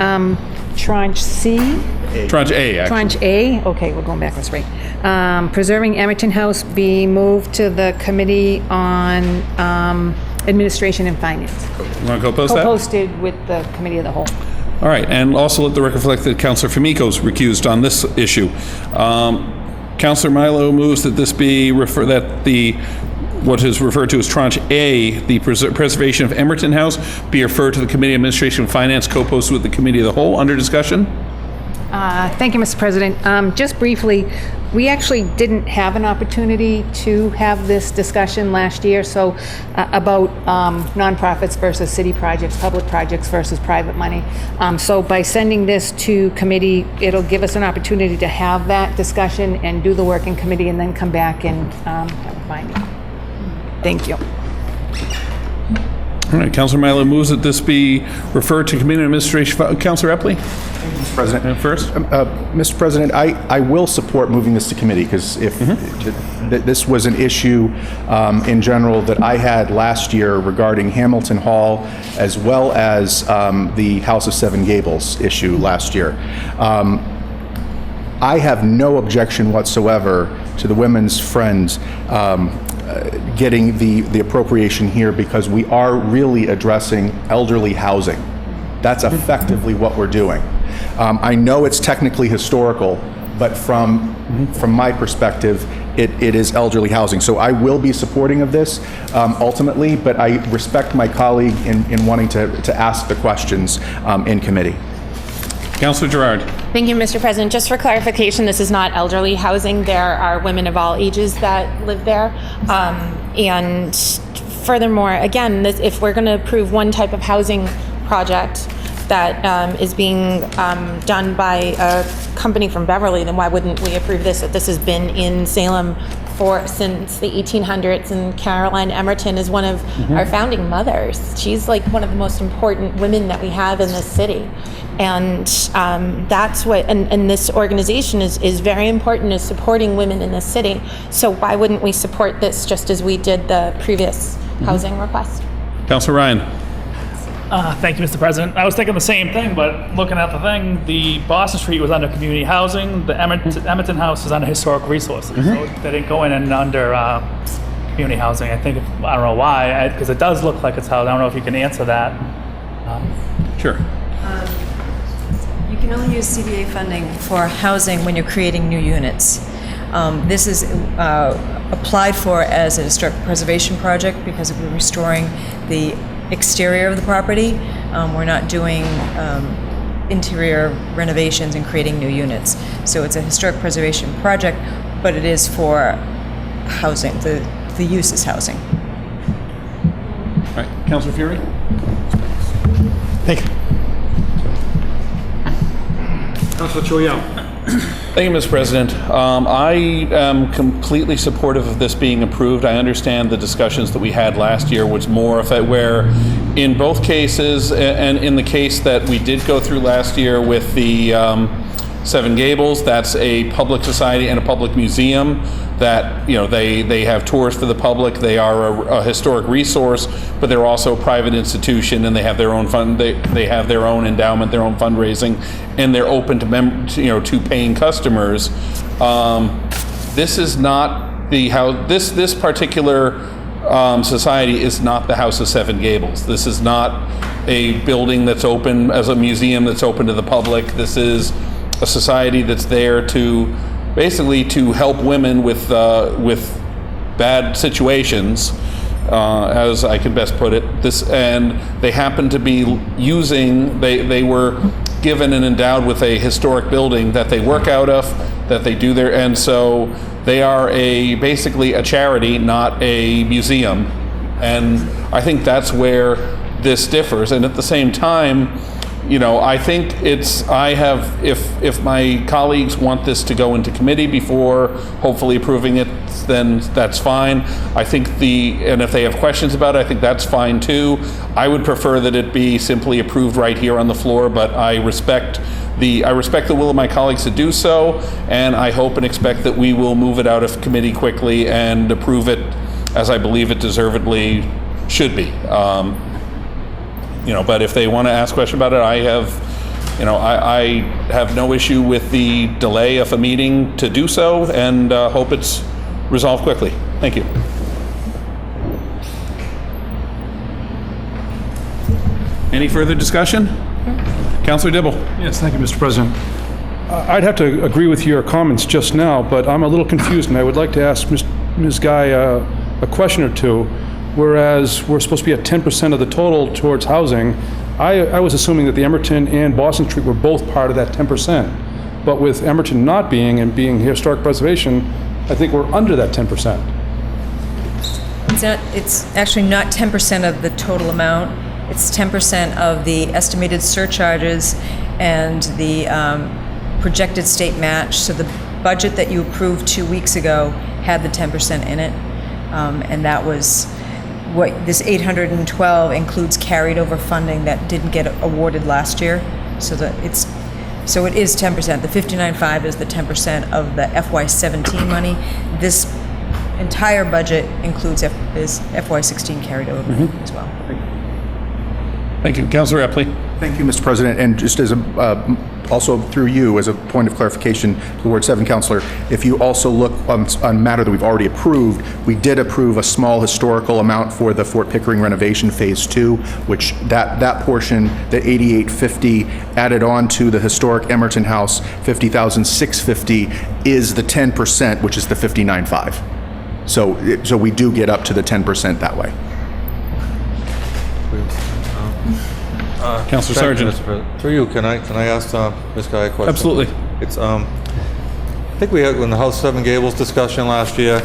Tranche C. Tranche A, actually. Tranche A, okay, we're going backwards, right. Preserving Emerton House be moved to the Committee on Administration and Finance. You want to co-post that? Co-posted with the Committee of the Whole. All right, and also let the record reflect that Councilor Fumiko's recused on this issue. Councilor Milo moves that this be what is referred to as Tranche A, the preservation of Emerton House, be referred to the Committee on Administration and Finance, co-posted with the Committee of the Whole. Under discussion? Thank you, Mr. President. Just briefly, we actually didn't have an opportunity to have this discussion last year, so about nonprofits versus city projects, public projects versus private money. So by sending this to committee, it'll give us an opportunity to have that discussion and do the work in committee and then come back and have a finding. Thank you. All right, Councilor Milo moves that this be referred to Committee on Administration. Councilor Epley? Mr. President. First? Mr. President, I will support moving this to committee, because if this was an issue in general that I had last year regarding Hamilton Hall, as well as the House of Seven Gables issue last year. I have no objection whatsoever to the Women's Friends getting the appropriation here, because we are really addressing elderly housing. That's effectively what we're doing. I know it's technically historical, but from my perspective, it is elderly housing. So I will be supporting of this ultimately, but I respect my colleague in wanting to ask the questions in committee. Councilor Gerard. Thank you, Mr. President. Just for clarification, this is not elderly housing. There are women of all ages that live there. And furthermore, again, if we're going to approve one type of housing project that is being done by a company from Beverly, then why wouldn't we approve this? That this has been in Salem since the 1800s, and Caroline Emerton is one of our founding mothers. She's like one of the most important women that we have in this city. And that's what, and this organization is very important, is supporting women in this city. So why wouldn't we support this just as we did the previous housing request. Councilor Ryan. Thank you, Mr. President. I was thinking the same thing, but looking at the thing, the Boston Street was under community housing, the Emerton House is under historic resources. So they didn't go in and under community housing. I don't know why, because it does look like it's housed. I don't know if you can answer that. Sure. You can only use CBA funding for housing when you're creating new units. This is applied for as a historic preservation project because we're restoring the exterior of the property. We're not doing interior renovations and creating new units. So it's a historic preservation project, but it is for housing. The use is housing. All right, Councilor Fury. Thank you. Councilor Choyao. Thank you, Mr. President. I am completely supportive of this being approved. I understand the discussions that we had last year was more of it where in both cases, and in the case that we did go through last year with the Seven Gables, that's a public society and a public museum that, they have tours for the public. They are a historic resource, but they're also a private institution, and they have their own fund. They have their own endowment, their own fundraising, and they're open to paying customers. This is not the house. This particular society is not the House of Seven Gables. This is not a building that's open as a museum that's open to the public. This is a society that's there to basically to help women with bad situations, as I could best put it. And they happen to be using. They were given and endowed with a historic building that they work out of, that they do there, and so they are basically a charity, not a museum. And I think that's where this differs. And at the same time, I think if my colleagues want this to go into committee before hopefully approving it, then that's fine. I think and if they have questions about it, I think that's fine too. I would prefer that it be simply approved right here on the floor, but I respect the will of my colleagues to do so, and I hope and expect that we will move it out of committee quickly and approve it as I believe it deservedly should be. But if they want to ask a question about it, I have no issue with the delay of a meeting to do so, and hope it's resolved quickly. Thank you. Any further discussion? Councilor Dibble. Yes, thank you, Mr. President. I'd have to agree with your comments just now, but I'm a little confused, and I would like to ask Ms. Guy a question or two. Whereas we're supposed to be at 10% of the total towards housing, I was assuming that the Emerton and Boston Street were both part of that 10%. But with Emerton not being and being historic preservation, I think we're under that 10%. It's actually not 10% of the total amount. It's 10% of the estimated surcharges and the projected state match. So the budget that you approved 2 weeks ago had the 10% in it, and that was what this 812 includes carried over funding that didn't get awarded last year. So it is 10%. The 59.5 is the 10% of the FY17 money. This entire budget includes is FY16 carried over as well. Thank you. Councilor Epley. Thank you, Mr. President. And just as also through you, as a point of clarification to Ward 7 Councilor, if you also look on a matter that we've already approved, we did approve a small historical amount for the Fort Pickering renovation phase 2, which that portion, the 8850 added on to the historic Emerton House 50,650 is the 10%, which is the 59.5. So we do get up to the 10% that way. Councilor Sargent. Through you, can I ask Ms. Guy a question? Absolutely. It's I think we had in the House Seven Gables discussion last year,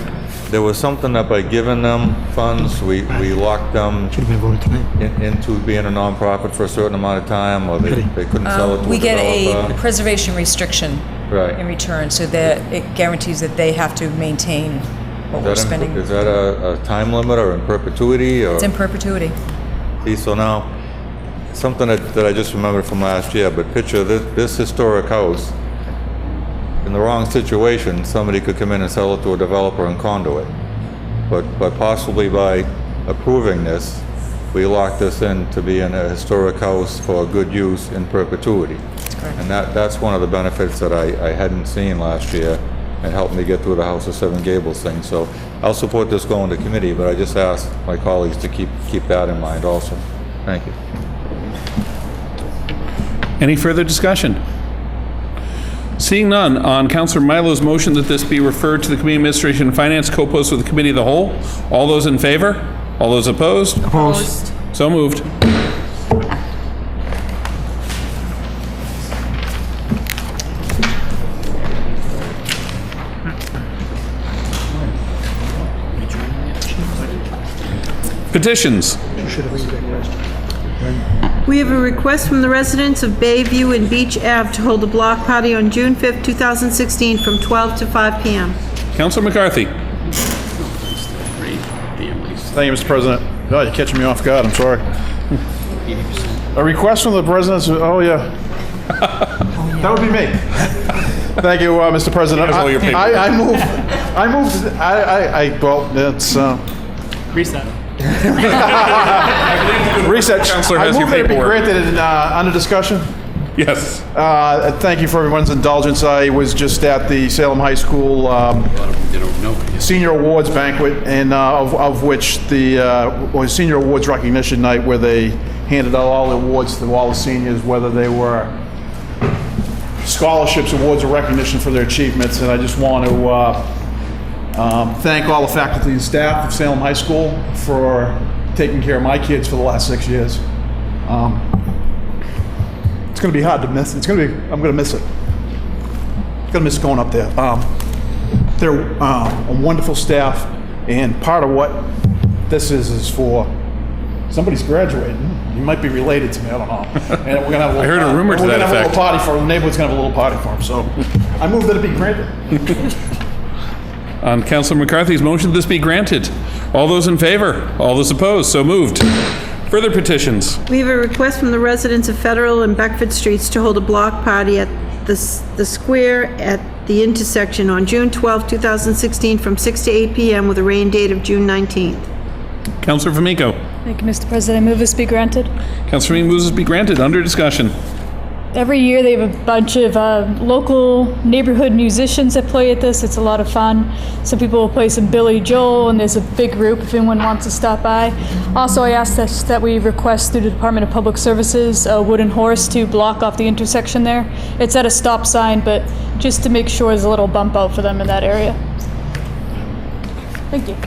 there was something that by giving them funds, we locked them into being a nonprofit for a certain amount of time, or they couldn't sell it to We a get developer. a preservation restriction in return, so that it guarantees that they have to maintain what we're spending. Is that a time limit or in perpetuity? Or? It's in perpetuity. See, so now, something that I just remembered from last year, but picture this historic house, in the wrong situation, somebody could come in and sell it to a developer and condo it. But possibly by approving this, we locked this in to be in a historic house for good use in perpetuity. And that's one of the benefits that I hadn't seen last year and helped me get through the House of Seven Gables thing. So I'll support this going to committee, but I just ask my colleagues to keep that in mind also. Thank you. Any further discussion? Seeing none, on Councilor Milo's motion that this be referred to the Committee on Administration and Finance, co-post with the Committee of the Whole, all those in favor? All those opposed? Opposed. So moved. Petitions. We have a request from the residents of Bayview and Beach Ave to hold a block party on June 5th, 2016 from 12 to 5 p.m. Councilor McCarthy. Thank you, Mr. President. Oh, you're catching me off guard. I'm sorry. A request from the residents. Oh, yeah. That would be me. Thank you, Mr. President. Here's all your paperwork. I moved. Well, it's. Reset. Reset. Councilor I has your move that it be paperwork. granted in, under discussion. Yes. Thank you for everyone's indulgence. I was just at the Salem High School Senior Awards Banquet, and of which the was Senior Awards Recognition Night, where they handed out all the awards to all the seniors, whether they were scholarships, awards, or recognition for their achievements. And I just want to thank all the faculty and staff of Salem High School for taking care of my kids for the last 6 years. It's going to be hard to miss. I'm going to miss it. I'm going to miss going up there. They're a wonderful staff, and part of what this is for somebody's graduating. You might be related to me. I don't know. And we're going to have a little, I heard a rumor to that We're going to have a effect. little party for the neighborhood's going to have a little party for him. So I move that it be granted. On Councilor McCarthy's motion, this be granted. All those in favor? All those opposed? So moved. Further petitions. We have a request from the residents of Federal and Beckford Streets to hold a block party at the square at the intersection on June 12, 2016 from 6 to 8 p.m. with a rain date of June 19th. Councilor Famico. Thank you, Mr. President. I move this be granted. Councilor Famico moves this be granted. Under discussion. Every year they have a bunch of local neighborhood musicians that play at this. It's a lot of fun. Some people will play some Billy Joel, and there's a big group if anyone wants to stop by. Also, I asked that we request through the Department of Public Services a wooden horse to block off the intersection there. It's at a stop sign, but just to make sure there's a little bump out for them in that area. Thank you.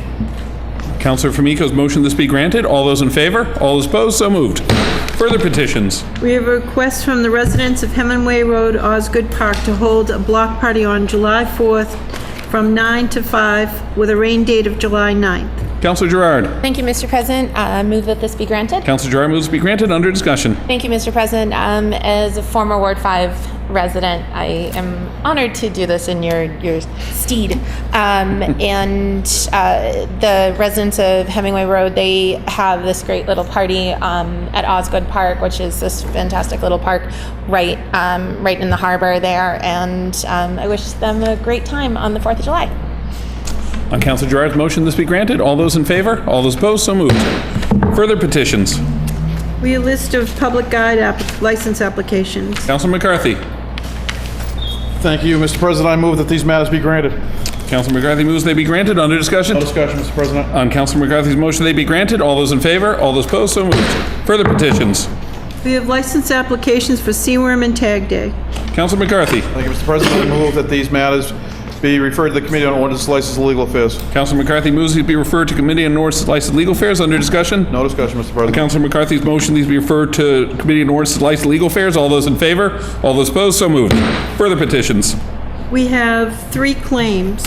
Councilor Famico's motion, this be granted. All those in favor? All those opposed? So moved. Further petitions. We have a request from the residents of Hemingway Road, Osgood Park, to hold a block party on July 4th from 9 to 5 with a rain date of July 9th. Councilor Gerard. Thank you, Mr. President. Move that this be granted. Councilor Gerard moves to be granted. Under discussion. Thank you, Mr. President. As a former Ward 5 resident, I am honored to do this in your stead. The residents of Hemingway Road, they have this great little party at Osgood Park, which is this fantastic little park right in the harbor there. And I wish them a great time on the 4th of July. On Councilor Gerard's motion, this be granted. All those in favor? All those opposed? So moved. Further petitions. We have a list of public guide license applications. Councilor McCarthy. Thank you, Mr. President. I move that these matters be granted. Councilor McCarthy moves they be granted. Under discussion. No discussion, Mr. President. On Councilor McCarthy's motion, they be granted. All those in favor? All those opposed? So moved. Further petitions. We have license applications for Seaworm and Tag Day. Councilor McCarthy. Thank you, Mr. President. I move that these matters be referred to the Committee on Ordinance, License, and Legal Affairs. Councilor McCarthy moves these be referred to Committee on Ordinance, License, and Legal Affairs. Under discussion. No discussion, Mr. President. Councilor McCarthy's motion, these be referred to Committee on Ordinance, License, and Legal Affairs. All those in favor? All those opposed? So moved. Further petitions. We have 3 claims.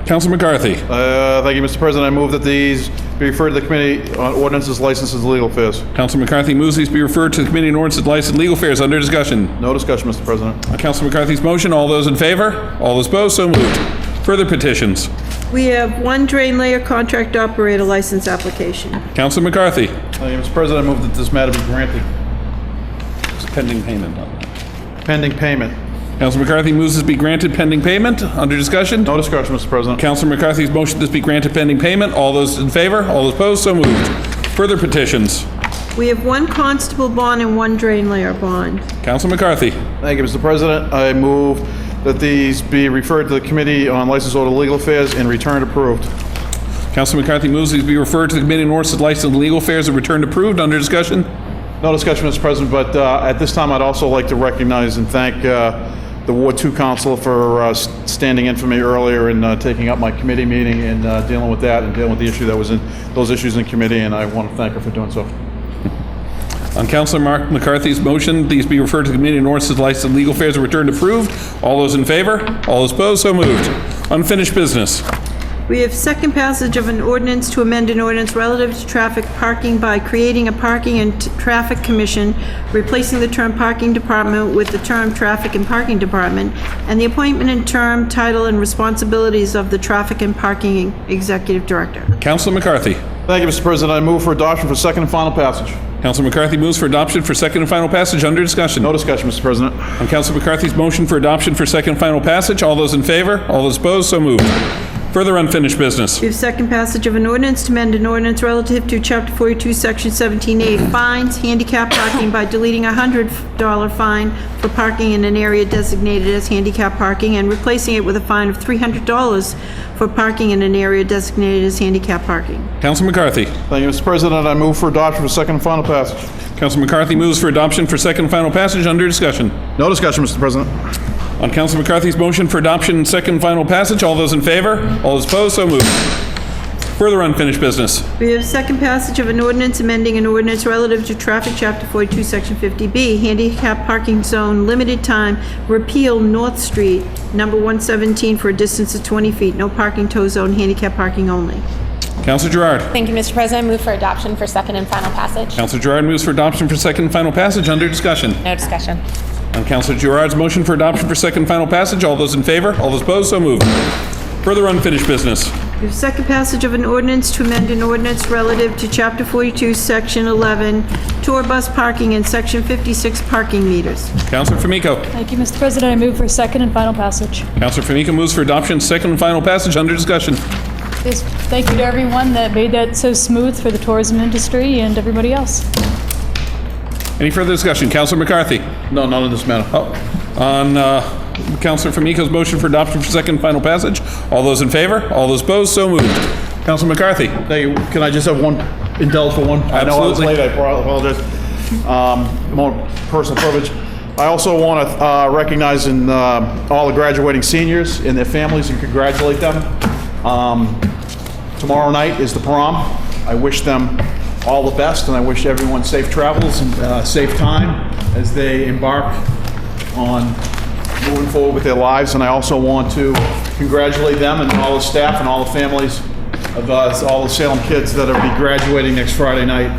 Councilor McCarthy. Thank you, Mr. President. I move that these be referred to the Committee on Ordinances, Licenses, and Legal Affairs. Councilor McCarthy moves these be referred to the Committee on Ordinance, License, and Legal Affairs. Under discussion. No discussion, Mr. President. On Councilor McCarthy's motion, all those in favor? All those opposed? So moved. Further petitions. We have 1 drain layer contract operator license application. Councilor McCarthy. Thank you, Mr. President. I move that this matter be granted. It's pending payment on that. Pending payment. Councilor McCarthy moves this be granted pending payment. Under discussion? No discussion, Mr. President. Councilor McCarthy's motion this be granted pending payment. All those in favor? All those opposed? So moved. Further petitions. We have one constable bond and one drain layer bond. Councilor McCarthy. Thank you, Mr. President. I move that these be referred to the Committee on License Order Legal Affairs and returned approved. Councilor McCarthy moves these be referred to the Committee on Ordinance, License and Legal Affairs and returned approved. Under discussion? No discussion, Mr. President, but at this time, I'd also like to recognize and thank the Ward 2 Council for standing in for me earlier and taking up my committee meeting and dealing with that and dealing with the issue that was in those issues in committee, and I want to thank her for doing so. On Councilor Mark McCarthy's motion, these be referred to the Committee on Ordinance, License and Legal Affairs and returned approved. All those in favor? All those opposed? So moved. Unfinished business. We have second passage of an ordinance to amend an ordinance relative to traffic parking by creating a Parking and Traffic Commission, replacing the term Parking Department with the term Traffic and Parking Department, and the appointment and term, title, and responsibilities of the Traffic and Parking Executive Director. Councilor McCarthy. Thank you, Mr. President. I move for adoption for second and final passage. Councilor McCarthy moves for adoption for second and final passage. Under discussion. No discussion, Mr. President. On Councilor McCarthy's motion for adoption for second and final passage, all those in favor? All those opposed? So moved. Further unfinished business. We have second passage of an ordinance to amend an ordinance relative to Chapter 42, Section 17A, fines, handicap parking by deleting a $100 fine for parking in an area designated as handicap parking and replacing it with a fine of $300 for parking in an area designated as handicap parking. Councilor McCarthy. Thank you, Mr. President. I move for adoption for second and final passage. Councilor McCarthy moves for adoption for second and final passage. Under discussion. No discussion, Mr. President. On Councilor McCarthy's motion for adoption and second and final passage, all those in favor? All those opposed? So moved. Further unfinished business. We have second passage of an ordinance amending an ordinance relative to traffic, Chapter 42, Section 50B, handicap parking zone, limited time, repeal North Street, number 117, for a distance of 20 feet, no parking tow zone, handicap parking only. Councilor Gerard. Thank you, Mr. President. I move for adoption for second and final passage. Councilor Gerard moves for adoption for second and final passage. Under discussion. No discussion. On Councilor Gerard's motion for adoption for second and final passage, all those in favor? All those opposed? So moved. Further unfinished business. We have second passage of an ordinance to amend an ordinance relative to Chapter 42, Section 11, tour bus parking and Section 56 parking meters. Councilor Famico. Thank you, Mr. President. I move for second and final passage. Councilor Famico moves for adoption, second and final passage. Under discussion. Yes, thank you to everyone that made that so smooth for the tourism industry and everybody else. Any further discussion? Councilor McCarthy. No, not in this matter. On Councilor Famico's motion for adoption for second and final passage, all those in favor? All those opposed? So moved. Councilor McCarthy. Thank you. Can I just have one, indulge for one? I know I was late, I apologize. More personal privilege. I also want to recognize all the graduating seniors and their families and congratulate them. Tomorrow night is the prom. I wish them all the best, and I wish everyone safe travels and safe time as they embark on moving forward with their lives. And I also want to congratulate them and all the staff and all the families of all the Salem kids that will be graduating next Friday night.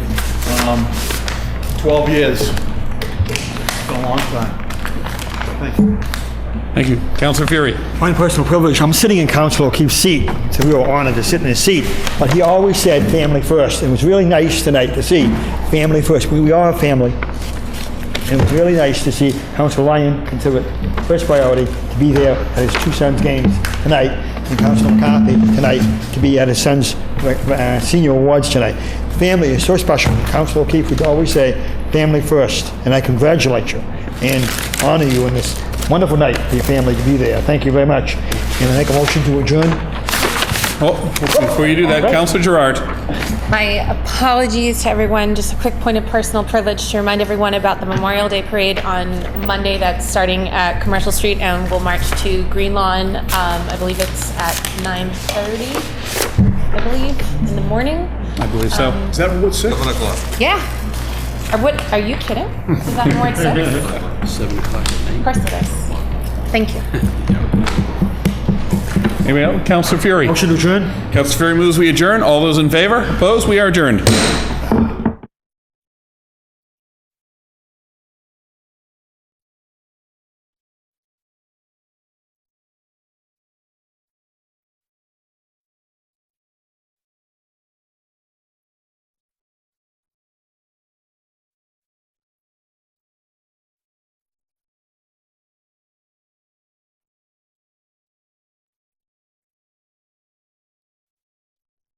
12 years. It's been a long time. Thank you. Thank you. Councilor Fury. My personal privilege, I'm sitting in Councilor O'Keefe's seat. It's a real honor to sit in his seat. But he always said family first. It was really nice tonight to see family first. We are a family. And it was really nice to see Councilor Lyon consider it first priority to be there at his two sons' games tonight, and Councilor McCarthy tonight to be at his son's senior awards tonight. Family is so special. Councilor O'Keefe would always say, family first, and I congratulate you and honor you in this wonderful night for your family to be there. Thank you very much. And I make a motion to adjourn. Oh, before you do that, Councilor Gerard. My apologies to everyone. Just a quick point of personal privilege to remind everyone about the Memorial Day Parade on Monday that's starting at Commercial Street and will march to Green Lawn. I believe it's at 9:30, I believe, in the morning. I believe so. Is that what's 6? 7 o'clock. Yeah. Are you kidding? Is that more at 6? 7 o'clock at night. Of course it is. Thank you. Anybody else? Councilor Fury. Motion to adjourn. Councilor Fury moves we adjourn. All those in favor? Opposed? We are adjourned.